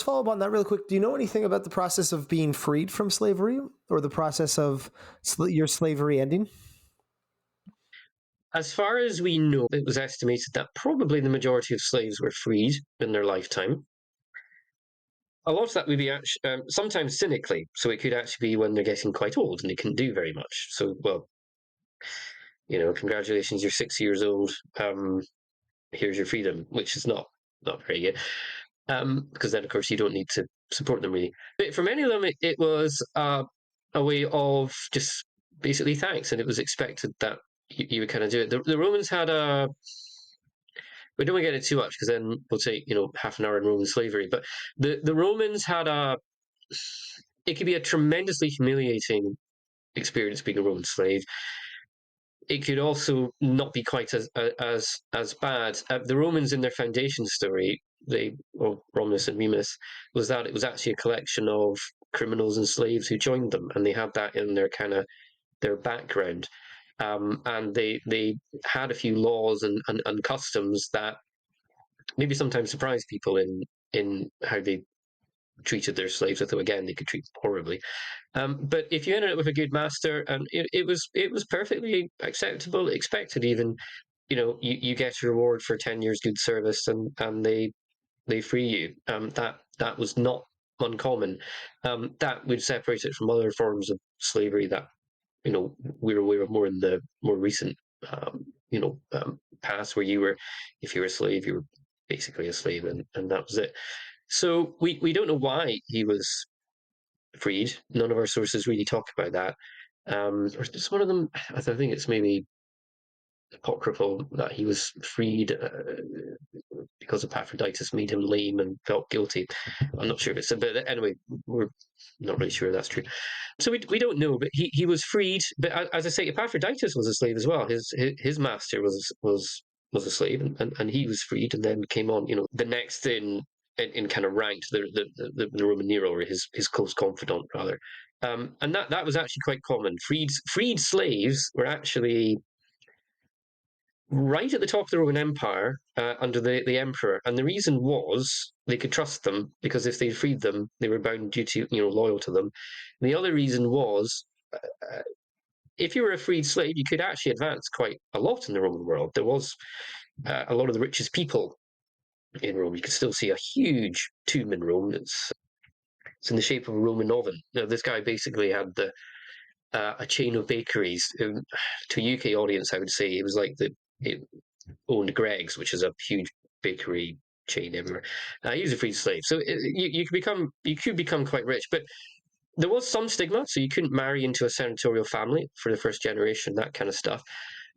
A: follow up on that real quick. Do you know anything about the process of being freed from slavery, or the process of your slavery ending?
C: As far as we know, it was estimated that probably the majority of slaves were freed in their lifetime. A lot of that would be actually, sometimes cynically, so it could actually be when they're getting quite old and they can do very much. So, well, congratulations, you're 6 years old. Here's your freedom, which is not very good. Because then, of course, you don't need to support them really. But for many of them, it was a way of just basically thanks, and it was expected that you would kind of do it. The Romans had we don't want to get into too much because then we'll take half an hour in Roman slavery. But the Romans had it could be a tremendously humiliating experience being a Roman slave. It could also not be quite as bad. The Romans, in their foundation story, Romulus and Remus, was that it was actually a collection of criminals and slaves who joined them, and they had that in their background. And they had a few laws and customs that maybe sometimes surprised people in how they treated their slaves, although again they could treat them horribly. But if you ended up with a good master, and it was perfectly acceptable, expected even, you get a reward for 10 years good service, and they free you. That was not uncommon. That would separate it from other forms of slavery that we're aware of more in the more recent past, where if you were a slave, you were basically a slave, and that was it. So we don't know why he was freed. None of our sources really talk about that. Or just one of them, I think it's maybe apocryphal, that he was freed because Epaphroditus made him lame and felt guilty. I'm not sure if it's, but anyway, we're not really sure that's true. So we don't know, but he was freed. But as I say, Epaphroditus was a slave as well. His master was a slave, and he was freed, and then came on, the next in kind of rank to the Roman Nero, or his close confidant rather. And that was actually quite common. Freed slaves were actually right at the top of the Roman Empire under the emperor, and the reason was they could trust them because if they freed them, they were bound duty, loyal to them. And the other reason was if you were a freed slave, you could actually advance quite a lot in the Roman world. There was a lot of the richest people in Rome. You could still see a huge tomb in Rome. It's in the shape of a Roman oven. Now, this guy basically had a chain of bakeries. To a UK audience, I would say it was like it owned Greg's, which is a huge bakery chain everywhere. He was a free slave, so you could become quite rich, but there was some stigma, so you couldn't marry into a senatorial family for the first generation, that kind of stuff.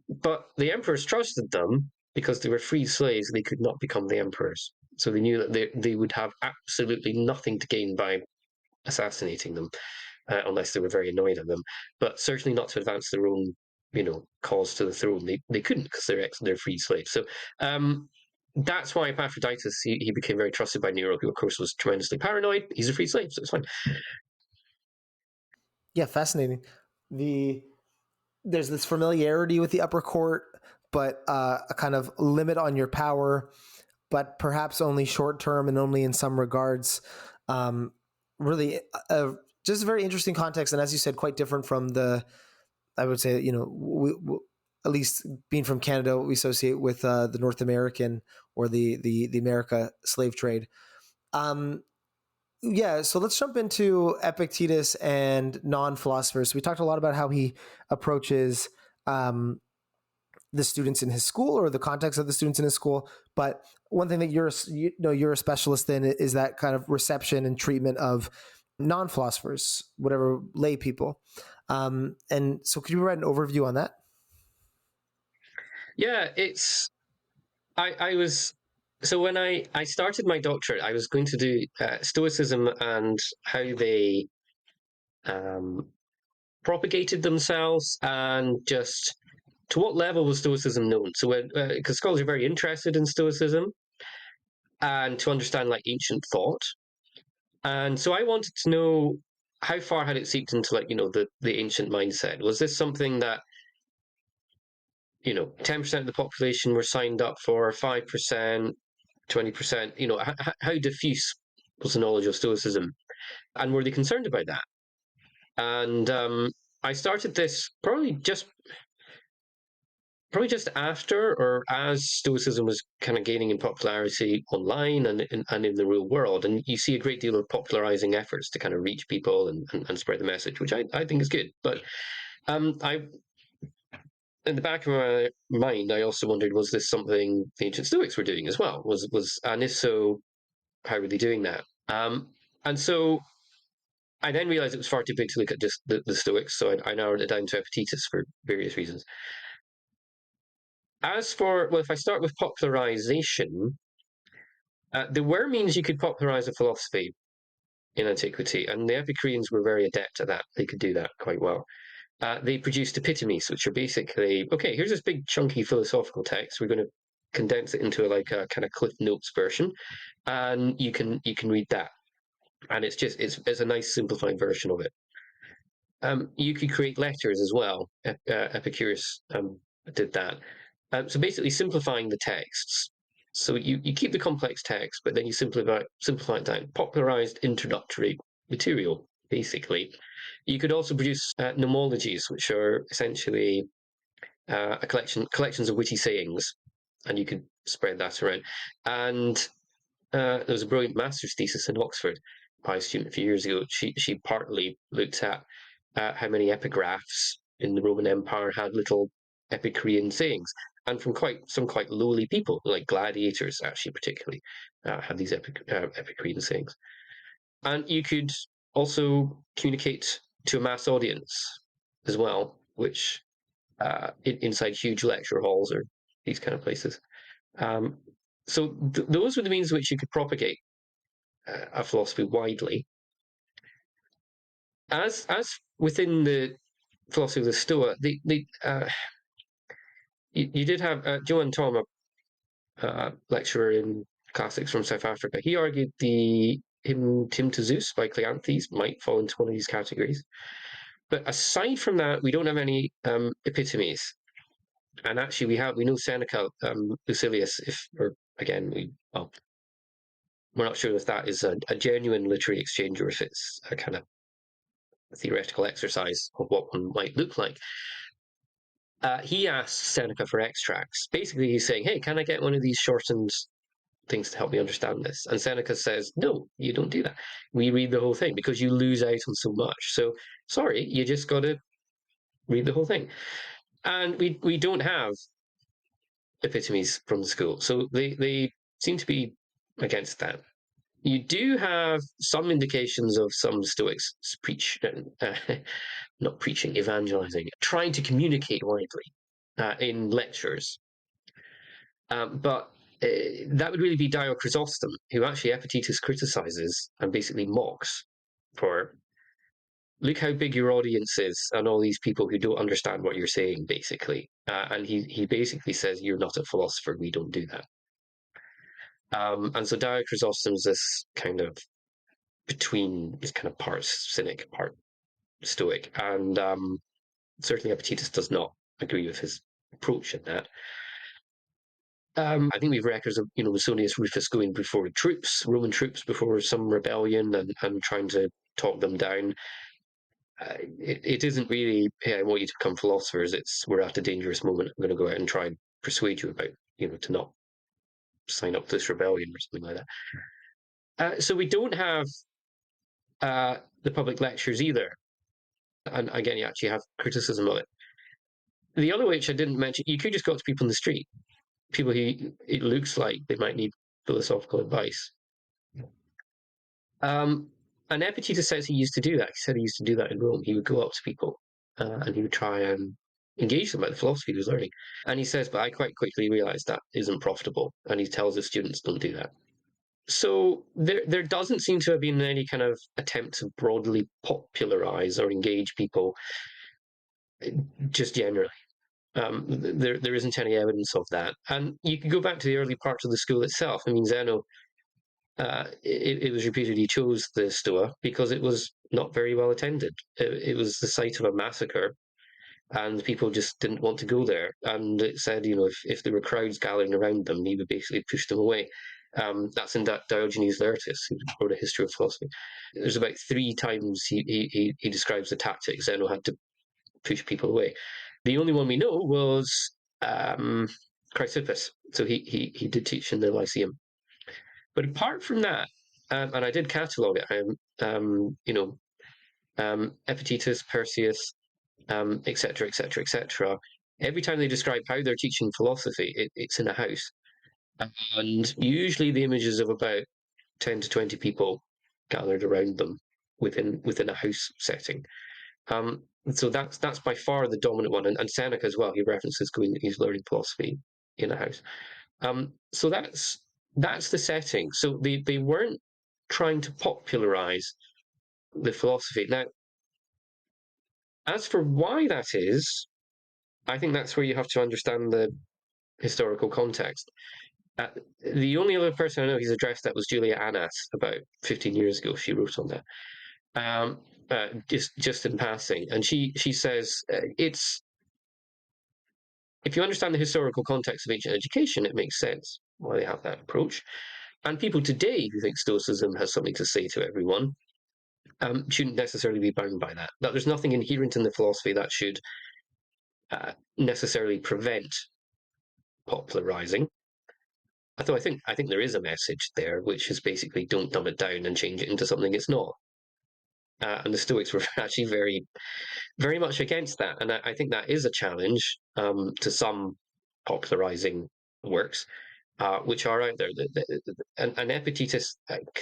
C: But the emperors trusted them because they were free slaves; they could not become the emperors. So they knew that they would have absolutely nothing to gain by assassinating them, unless they were very annoyed at them. But certainly not to advance their own, cause to the throne. They couldn't because they're free slaves. So that's why Epaphroditus he became very trusted by Nero, who of course was tremendously paranoid. He's a free slave, so it's fine.
A: Yeah, fascinating. There's this familiarity with the upper court, but a kind of limit on your power, but perhaps only short term and only in some regards. Really, just a very interesting context, and as you said, quite different from I would say, at least being from Canada, what we associate with the North American or the America slave trade. Yeah, so let's jump into Epictetus and non-philosophers. We talked a lot about how he approaches the students in his school or the context of the students in his school. But one thing that you're a specialist in is that kind of reception and treatment of non-philosophers, whatever lay people. And so, could you provide an overview on that?
C: Yeah, I was so when I started my doctorate, I was going to do Stoicism and how they um, propagated themselves, and just to what level was Stoicism known. So, because scholars are very interested in Stoicism and to understand like ancient thought, and so I wanted to know how far had it seeped into like the ancient mindset. Was this something that 10% of the population were signed up for, 5%, 20%? How diffuse was the knowledge of Stoicism, and were they concerned about that? And I started this probably just after or as Stoicism was kind of gaining in popularity online and in the real world. And you see a great deal of popularizing efforts to kind of reach people and spread the message, which I think is good. But I, in the back of my mind, I also wondered, was this something the ancient Stoics were doing as well? And if so, how were they doing that? And so I then realized it was far too big to look at just the Stoics, so I narrowed it down to Epictetus for various reasons. If I start with popularization, there were means you could popularize a philosophy in antiquity, and the Epicureans were very adept at that. They could do that quite well. They produced epitomes, which are basically, okay, here's this big chunky philosophical text. We're going to condense it into like a kind of Cliff Notes version, and you can read that, and it's a nice simplified version of it. You could create letters as well. Epicurus did that. So basically simplifying the texts. So you keep the complex text, but then you simplify it down. Popularized introductory material, basically. You could also produce nomologies, which are essentially collections of witty sayings, and you could spread that around. And there was a brilliant master's thesis in Oxford by a student a few years ago. She partly looked at how many epigraphs in the Roman Empire had little Epicurean sayings, and from some quite lowly people, like gladiators, actually particularly, had these Epicurean sayings. And you could also communicate to a mass audience as well, which inside huge lecture halls or these kind of places. Um, so those were the means in which you could propagate a philosophy widely. As within the philosophy of the Stoa, you did have Johan Thoma, lecturer in classics from South Africa. He argued the hymn to Zeus by Cleanthes might fall into one of these categories. But aside from that, we don't have any epitomes. And actually, we know Seneca, Lucilius. We're not sure if that is a genuine literary exchange or if it's a kind of theoretical exercise of what one might look like. He asks Seneca for extracts. Basically, he's saying, "Hey, can I get one of these shortened things to help me understand this?" And Seneca says, "No, you don't do that. We read the whole thing because you lose out on so much. So, sorry, you just got to read the whole thing." And we don't have epitomes from the school, so they seem to be against that. You do have some indications of some Stoics preach, not preaching, evangelizing, trying to communicate widely in lectures. But that would really be Dio Chrysostom, who actually Epictetus criticizes and basically mocks for, look how big your audience is and all these people who don't understand what you're saying, basically. And he basically says, you're not a philosopher, we don't do that. And so Dio Chrysostom's this kind of between, this kind of part cynic, part Stoic, and certainly Epictetus does not agree with his approach in that. I think we have records of, Musonius Rufus going before troops, Roman troops, before some rebellion and trying to talk them down. It isn't really, hey, I want you to become philosophers. It's, we're at a dangerous moment. I'm going to go out and try and persuade you about, to not sign up to this rebellion or something like that. So we don't have the public lectures either. And again, you actually have criticism of it. The other which I didn't mention, you could just go to people in the street, people who it looks like they might need philosophical advice. And Epictetus says he used to do that. He said he used to do that in Rome. He would go up to people and he would try and engage them about the philosophy he was learning. And he says, but I quite quickly realized that isn't profitable. And he tells his students, don't do that. So there doesn't seem to have been any kind of attempt to broadly popularize or engage people just generally. There isn't any evidence of that. And you can go back to the early parts of the school itself. I mean, Zeno, it was reputed he chose the Stoa because it was not very well attended. It was the site of a massacre, and people just didn't want to go there. And it said, if there were crowds gathering around them, he would basically push them away. That's in Diogenes Laertius, who wrote a history of philosophy. There's about 3 times he describes the tactics Zeno had to push people away. The only one we know was Chrysippus. So he did teach in the Lyceum. But apart from that, and I did catalogue it, Epictetus, Persius, etc., etc., etc. Every time they describe how they're teaching philosophy, it's in a house. And usually the images of about 10 to 20 people gathered around them within a house setting. So that's by far the dominant one, and Seneca as well. He references he's learning philosophy in a house. So that's the setting. So they weren't trying to popularize the philosophy. Now, as for why that is, I think that's where you have to understand the historical context. The only other person I know he's addressed that was Julia Annas about 15 years ago. She wrote on that. Just in passing, and she says it's, if you understand the historical context of ancient education, it makes sense why they have that approach. And people today who think Stoicism has something to say to everyone shouldn't necessarily be bound by that. That there's nothing inherent in the philosophy that should necessarily prevent popularizing. Although I think there is a message there, which is basically don't dumb it down and change it into something it's not. And the Stoics were actually very, very much against that. And I think that is a challenge to some popularizing works, which are out there. And Epictetus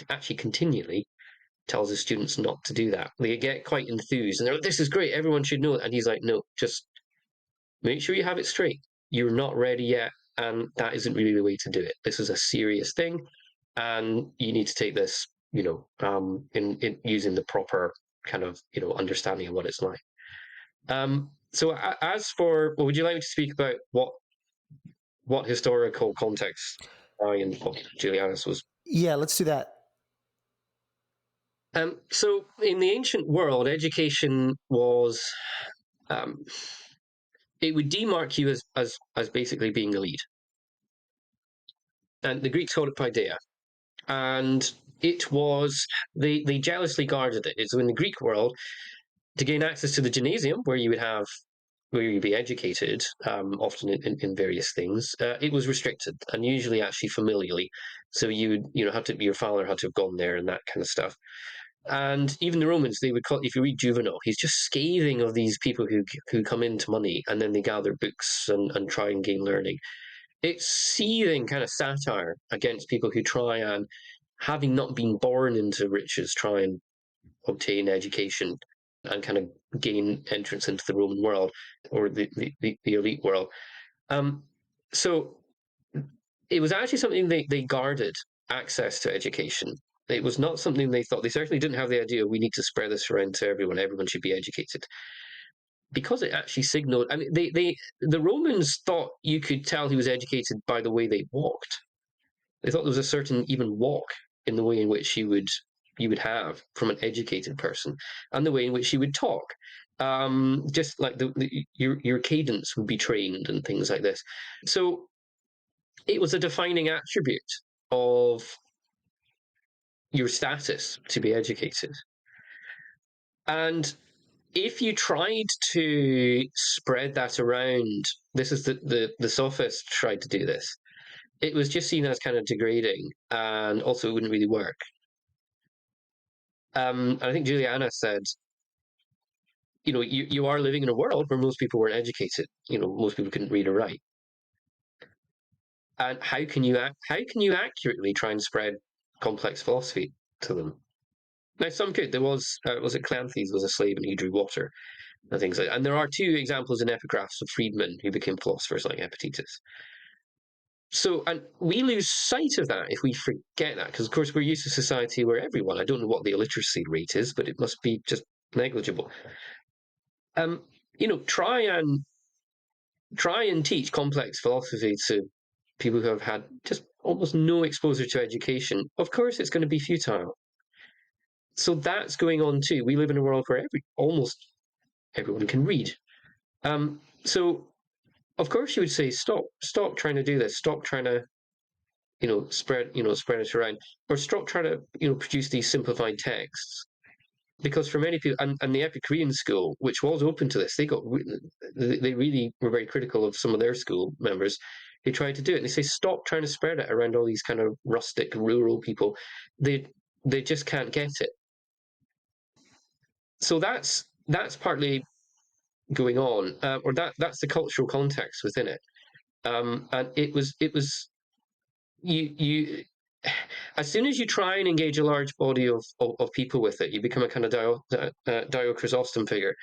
C: actually continually tells his students not to do that. They get quite enthused and they're like, this is great, everyone should know it. And he's like, no, just make sure you have it straight. You're not ready yet, and that isn't really the way to do it. This is a serious thing, and you need to take this, in using the proper kind of, understanding of what it's like. So as for, well, would you like me to speak about what historical context I and Julianus was?
A: Yeah, let's do that.
C: So in the ancient world, education was, it would demark you as basically being elite. And the Greeks called it paideia. And it was, they jealously guarded it. So in the Greek world, to gain access to the gymnasium, where you'd be educated, often in various things, it was restricted, and usually actually familially. So your father had to have gone there and that kind of stuff. And even the Romans, they would call, if you read Juvenal, he's just scathing of these people who come into money and then they gather books and try and gain learning. It's seething kind of satire against people who try and, having not been born into riches, try and obtain education and kind of gain entrance into the Roman world or the elite world. So it was actually something they guarded, access to education. It was not something they thought. They certainly didn't have the idea we need to spread this around to everyone. Everyone should be educated, because it actually signaled. I mean, the Romans thought you could tell he was educated by the way they walked. They thought there was a certain even walk in the way in which you would have from an educated person, and the way in which you would talk. Just like your cadence would be trained and things like this. So it was a defining attribute of your status to be educated. And if you tried to spread that around, this is the sophists tried to do this. It was just seen as kind of degrading, and also it wouldn't really work. I think Juliana said, you are living in a world where most people weren't educated. Most people couldn't read or write. And how can you accurately try and spread complex philosophy to them? Now, some could. There was it Cleanthes was a slave and he drew water and things like that. And there are two examples in epigraphs of freedmen who became philosophers, like Epictetus. So, and we lose sight of that if we forget that, because of course we're used to a society where everyone, I don't know what the illiteracy rate is, but it must be just negligible. Try and teach complex philosophy to people who have had just almost no exposure to education. Of course, it's going to be futile. So that's going on too. We live in a world where almost everyone can read. So of course you would say, stop trying to do this. Stop trying to, spread it around, or stop trying to, produce these simplified texts. Because for many people, and the Epicurean school, which was open to this, they really were very critical of some of their school members who tried to do it. And they say, stop trying to spread it around all these kind of rustic, rural people. They just can't get it. So that's partly going on, or that's the cultural context within it. And it was you as soon as you try and engage a large body of people with it, you become a kind of Dio Chrysostom figure,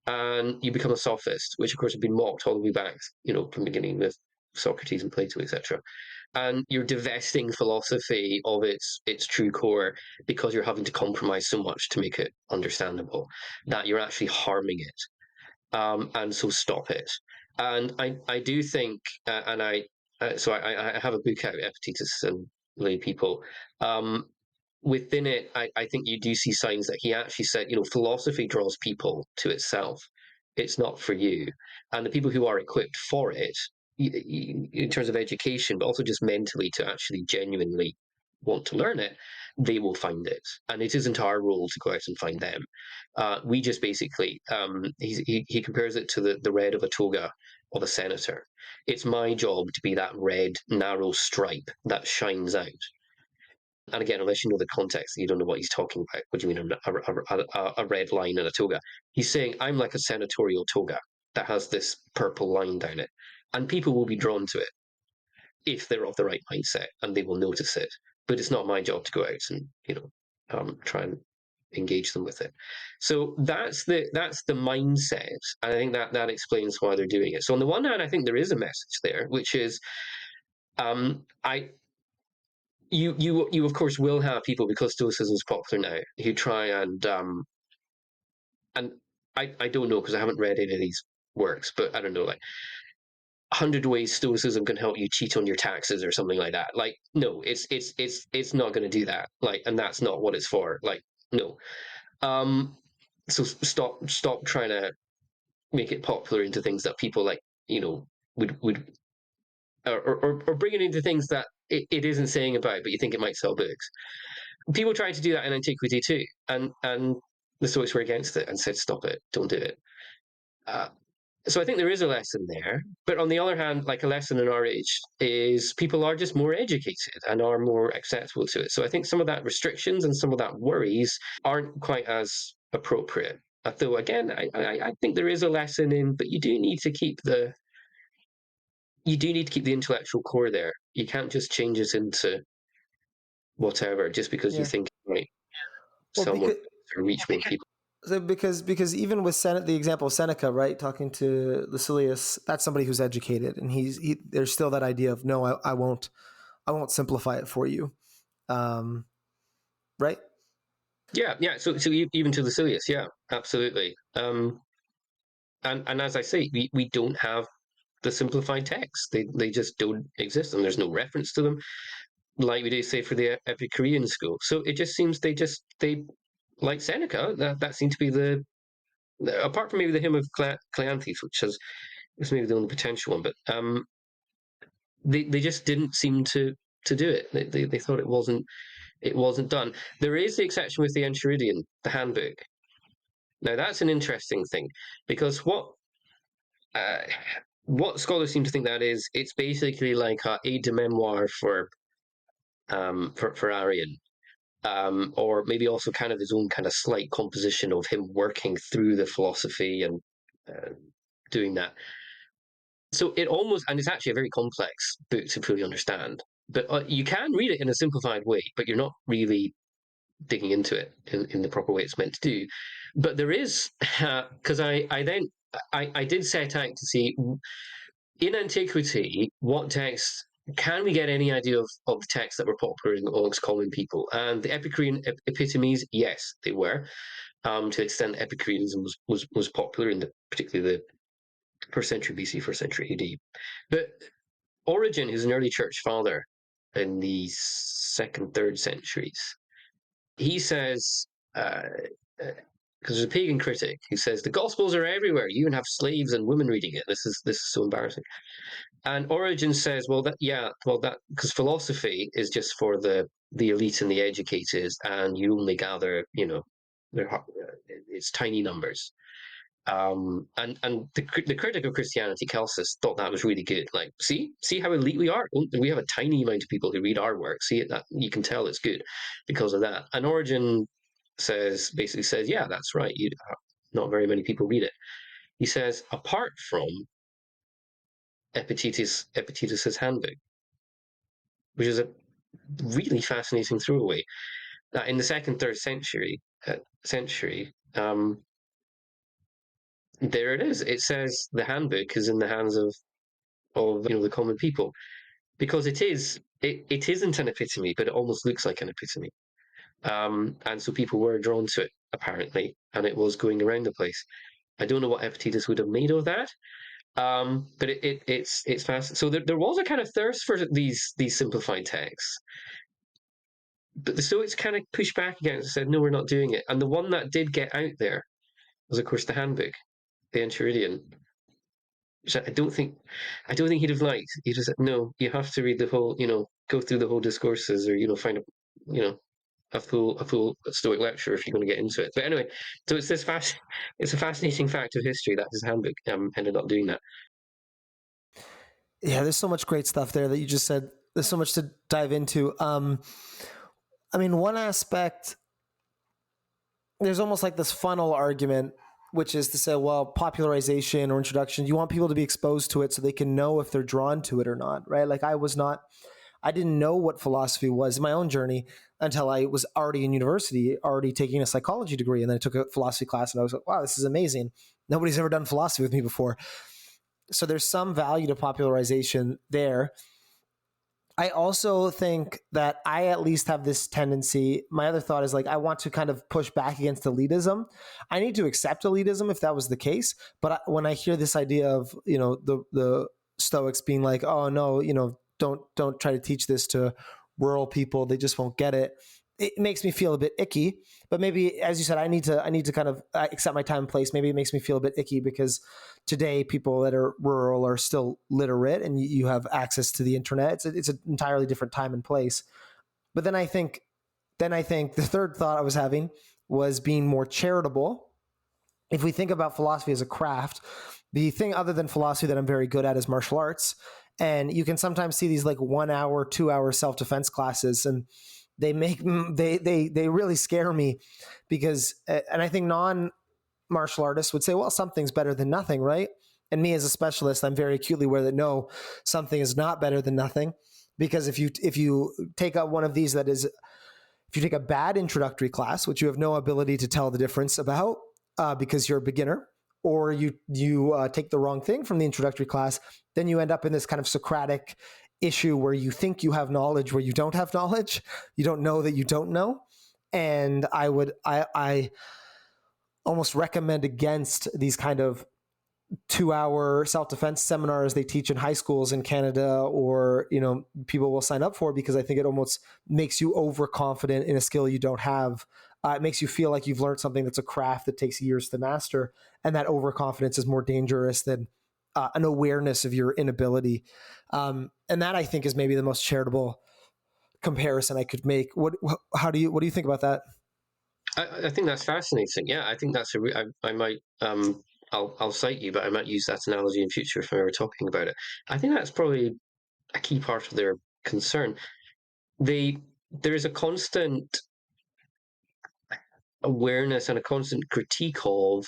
C: and you become a sophist, which of course have been mocked all the way back, from the beginning with Socrates and Plato, etc. And you're divesting philosophy of its true core because you're having to compromise so much to make it understandable that you're actually harming it. And so stop it. And I do think, and I have a book out, Epictetus and Lay People. Within it, I think you do see signs that he actually said, philosophy draws people to itself. It's not for you. And the people who are equipped for it, in terms of education, but also just mentally to actually genuinely want to learn it, they will find it. And it isn't our role to go out and find them. We just basically, he compares it to the red of a toga of a senator. It's my job to be that red, narrow stripe that shines out. And again, unless you know the context, you don't know what he's talking about. What do you mean a red line in a toga? He's saying, I'm like a senatorial toga that has this purple line down it. And people will be drawn to it if they're of the right mindset, and they will notice it. But it's not my job to go out and, try and engage them with it. So that's the mindset, and I think that explains why they're doing it. So on the one hand, I think there is a message there, which is, you of course will have people, because Stoicism is popular now, who try and I don't know, because I haven't read any of these works, but I don't know, like 100 ways Stoicism can help you cheat on your taxes or something like that. Like, no, it's not going to do that. Like, and that's not what it's for. Like, no. So stop trying to make it popular into things that people like would or bring it into things that it isn't saying about, but you think it might sell books. People tried to do that in antiquity too, and the Stoics were against it and said, "Stop it! Don't do it." Uh, so I think there is a lesson there, but on the other hand, like a lesson in our age is people are just more educated and are more acceptable to it. So I think some of that restrictions and some of that worries aren't quite as appropriate. Though again, I think there is a lesson in, but you do need to keep the intellectual core there. You can't just change it into whatever just because you
A: Yeah.
C: think it might
A: Well,
C: sell more or reach more people.
A: because even with the example of Seneca, right, talking to Lucilius, that's somebody who's educated, and there's still that idea of no, I won't simplify it for you, right?
C: Yeah. So even to Lucilius, yeah, absolutely. And as I say, we don't have the simplified texts. They just don't exist, and there's no reference to them, like we do say for the Epicurean school. So it just seems they like Seneca. That seemed to be apart from maybe the hymn of Cleanthes, which is maybe the only potential one, but they just didn't seem to do it. They thought it wasn't done. There is the exception with the Enchiridion, the handbook. Now that's an interesting thing because uh, what scholars seem to think that is, it's basically like a aide de memoire for Arian, or maybe also kind of his own kind of slight composition of him working through the philosophy and doing that. So and it's actually a very complex book to fully understand. But you can read it in a simplified way, but you're not really digging into it in the proper way it's meant to do. But there is, because I did set out to see in antiquity what texts can we get any idea of the texts that were popular amongst common people? And the Epicurean epitomes, yes, they were. To the extent Epicureanism was popular in particularly the first century BC, first century AD. But Origen, who's an early church father in the second, third centuries, he says, because there's a pagan critic who says the Gospels are everywhere. You even have slaves and women reading it. This is so embarrassing. And Origen says, because philosophy is just for the elite and the educated, and you only gather, it's tiny numbers. And the critic of Christianity, Celsus, thought that was really good. Like, see how elite we are. We have a tiny amount of people who read our work. See that you can tell it's good because of that. And Origen basically says, yeah, that's right. Not very many people read it. He says, apart from Epictetus's handbook, which is a really fascinating throwaway. That in the second, third century, there it is. It says the handbook is in the hands of the common people because it isn't an epitome, but it almost looks like an epitome. And so people were drawn to it apparently, and it was going around the place. I don't know what Epictetus would have made of that, but it's fast. So there was a kind of thirst for these simplified texts, but the Stoics kind of pushed back against it and said, no, we're not doing it. And the one that did get out there was, of course, the handbook, the Enchiridion, which I don't think he'd have liked. He just said, no, you have to read the whole, go through the whole discourses, or find a full Stoic lecture if you're going to get into it. But anyway, so it's it's a fascinating fact of history that his handbook ended up doing that.
A: Yeah, there's so much great stuff there that you just said. There's so much to dive into. I mean, one aspect, there's almost like this funnel argument, which is to say, well, popularization or introduction, you want people to be exposed to it so they can know if they're drawn to it or not, right? Like I didn't know what philosophy was in my own journey until I was already in university, already taking a psychology degree. And then I took a philosophy class and I was like, wow, this is amazing. Nobody's ever done philosophy with me before. So there's some value to popularization there. I also think that I at least have this tendency. My other thought is like, I want to kind of push back against elitism. I need to accept elitism if that was the case. But when I hear this idea of, the Stoics being like, oh no, don't try to teach this to rural people. They just won't get it. it makes me feel a bit icky. But maybe, as you said, I need to kind of accept my time and place. Maybe it makes me feel a bit icky because today people that are rural are still literate, and you have access to the internet. It's an entirely different time and place. But then I think the third thought I was having was being more charitable. If we think about philosophy as a craft, the thing other than philosophy that I'm very good at is martial arts. And you can sometimes see these like 1 hour, 2 hour self-defense classes, and they really scare me because, and I think non-martial artists would say, well, something's better than nothing, right? And me as a specialist, I'm very acutely aware that no, something is not better than nothing. Because if you take up one of these that is, if you take a bad introductory class, which you have no ability to tell the difference about because you're a beginner, or you take the wrong thing from the introductory class, then you end up in this kind of Socratic issue where you think you have knowledge where you don't have knowledge. You don't know that you don't know. And I almost recommend against these kind of 2 hour self-defense seminars they teach in high schools in Canada, or people will sign up for, because I think it almost makes you overconfident in a skill you don't have. It makes you feel like you've learned something that's a craft that takes years to master, and that overconfidence is more dangerous than an awareness of your inability. And that, I think, is maybe the most charitable comparison I could make. What do you think about that?
C: I think that's fascinating. Yeah, I think that's I might I'll cite you, but I might use that analogy in future if I'm ever talking about it. I think that's probably a key part of their concern. There is a constant awareness and a constant critique of,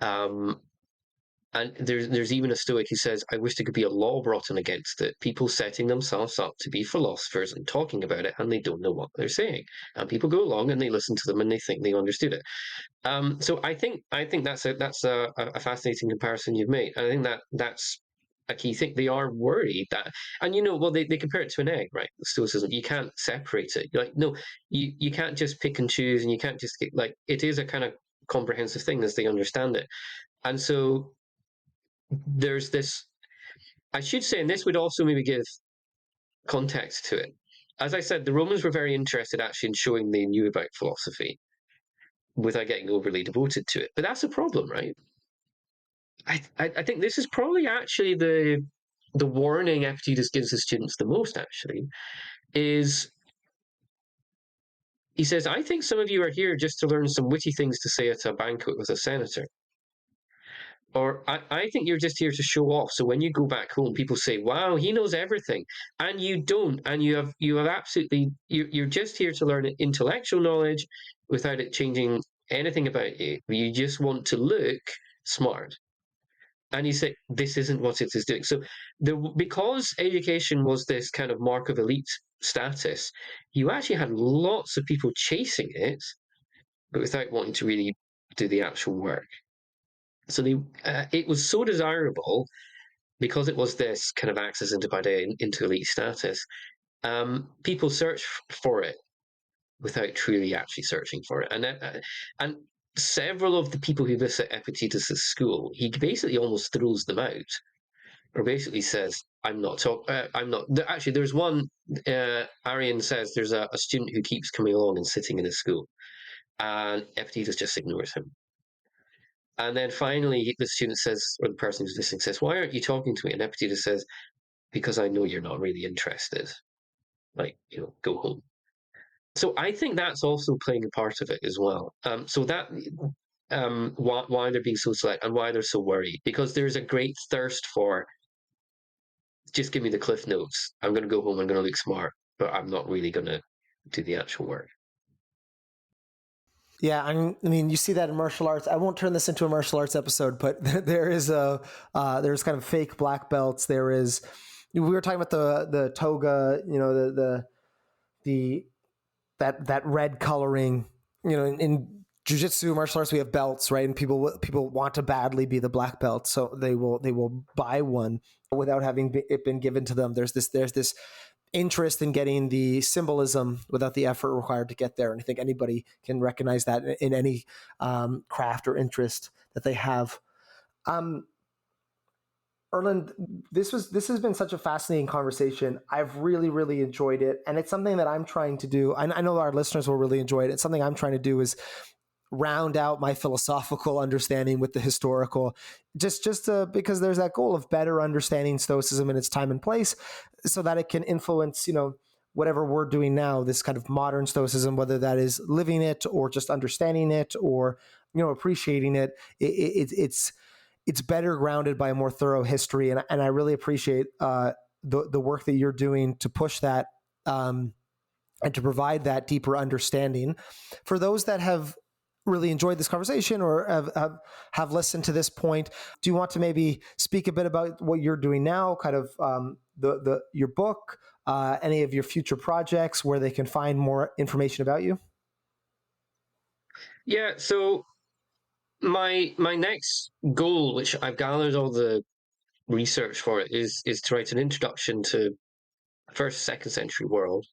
C: and there's even a Stoic who says, I wish there could be a law brought in against it. People setting themselves up to be philosophers and talking about it, and they don't know what they're saying. And people go along and they listen to them and they think they understood it. So I think that's a fascinating comparison you've made. And I think that's a key thing. They are worried that, and well, they compare it to an egg, right? Stoicism. You can't separate it. You're like, no, you can't just pick and choose, and you can't just get, like, it is a kind of comprehensive thing as they understand it. And so there's this, I should say, and this would also maybe give context to it. As I said, the Romans were very interested actually in showing they knew about philosophy without getting overly devoted to it. But that's a problem, right? I think this is probably actually the warning Epictetus gives his students the most, actually, is he says, I think some of you are here just to learn some witty things to say at a banquet with a senator. Or I think you're just here to show off. So when you go back home, people say, wow, he knows everything. And you don't. And you have absolutely, you're just here to learn intellectual knowledge without it changing anything about you. You just want to look smart. And you say, this isn't what it is doing. So because education was this kind of mark of elite status, you actually had lots of people chasing it, but without wanting to really do the actual work. So it was so desirable because it was this kind of access into elite status. People search for it without truly actually searching for it, and several of the people who visit Epictetus's school, he basically almost throws them out, or basically says, "I'm not talking. I'm not." Actually, there's one. Arian says there's a student who keeps coming along and sitting in his school, and Epictetus just ignores him. And then finally, the student says, or the person who's listening says, "Why aren't you talking to me?" And Epictetus says, "Because I know you're not really interested. Like, go home." So I think that's also playing a part of it as well. So that why they're being so select and why they're so worried, because there's a great thirst for, just give me the cliff notes. I'm going to go home. I'm going to look smart, but I'm not really going to do the actual work.
A: Yeah, I mean, you see that in martial arts. I won't turn this into a martial arts episode, but there's kind of fake black belts. We were talking about the toga, that red coloring. In jiu-jitsu, martial arts, we have belts, right? And people want to badly be the black belt, so they will buy one without having it been given to them. There's this interest in getting the symbolism without the effort required to get there. And I think anybody can recognize that in any craft or interest that they have. Erlend, this has been such a fascinating conversation. I've really, really enjoyed it. And it's something that I'm trying to do. I know our listeners will really enjoy it. It's something I'm trying to do is round out my philosophical understanding with the historical, just because there's that goal of better understanding Stoicism in its time and place, so that it can influence, whatever we're doing now, this kind of modern Stoicism, whether that is living it or just understanding it or, appreciating it. It's better grounded by a more thorough history. And I really appreciate the work that you're doing to push that and to provide that deeper understanding. For those that have really enjoyed this conversation or have listened to this point, do you want to maybe speak a bit about what you're doing now, kind of your book, any of your future projects, where they can find more information about you?
C: Yeah, so my next goal, which I've gathered all the research for it, is to write an introduction to first, second century world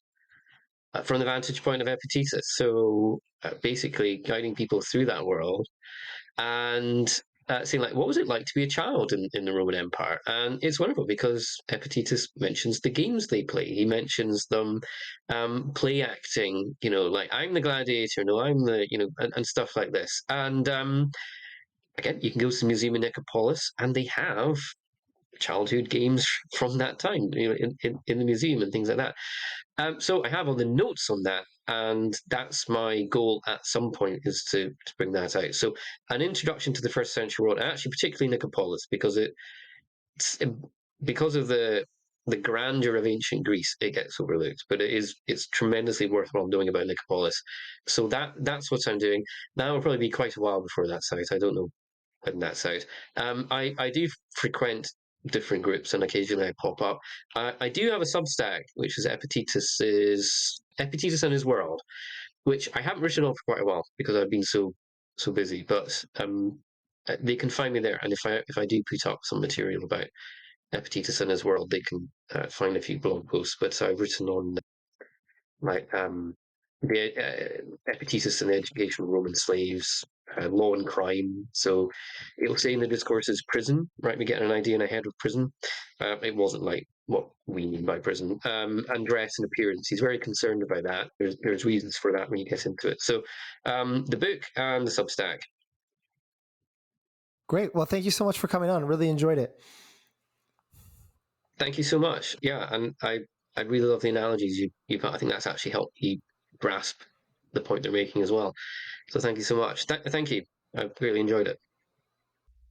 C: from the vantage point of Epictetus. So basically guiding people through that world and seeing what was it like to be a child in the Roman Empire. And it's wonderful because Epictetus mentions the games they play. He mentions them play acting, I'm the gladiator, no, I'm the, and stuff like this. And again, you can go to the museum in Nicopolis and they have childhood games from that time, in the museum and things like that. So I have all the notes on that, and that's my goal at some point, is to bring that out. So an introduction to the first century world, and actually particularly Nicopolis, because because of the grandeur of ancient Greece, it gets overlooked, but it's tremendously worthwhile doing about Nicopolis. So that's what I'm doing. That will probably be quite a while before that's out. I don't know when that's out. I do frequent different groups and occasionally I pop up. I do have a Substack, which is Epictetus and His World, which I haven't written on for quite a while because I've been so busy. But they can find me there, and if I do put up some material about Epictetus and His World, they can find a few blog posts. But I've written on the Epictetus and the education of Roman slaves, law and crime. So it'll say in the discourses prison, right? We get an idea in a head of prison. It wasn't like what we mean by prison. And dress and appearance. He's very concerned about that. There's reasons for that when you get into it. So the book and the Substack.
A: Great. Well, thank you so much for coming on. Really enjoyed it.
C: Thank you so much. Yeah, and I really love the analogies you've got. I think that's actually helped you grasp the point they're making as well. So thank you so much. Thank you. I've really enjoyed it.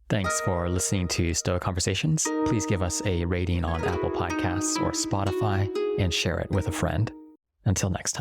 D: Thanks for listening to Stoic Conversations. Please give us a rating on Apple Podcasts or Spotify and share it with a friend. Until next time.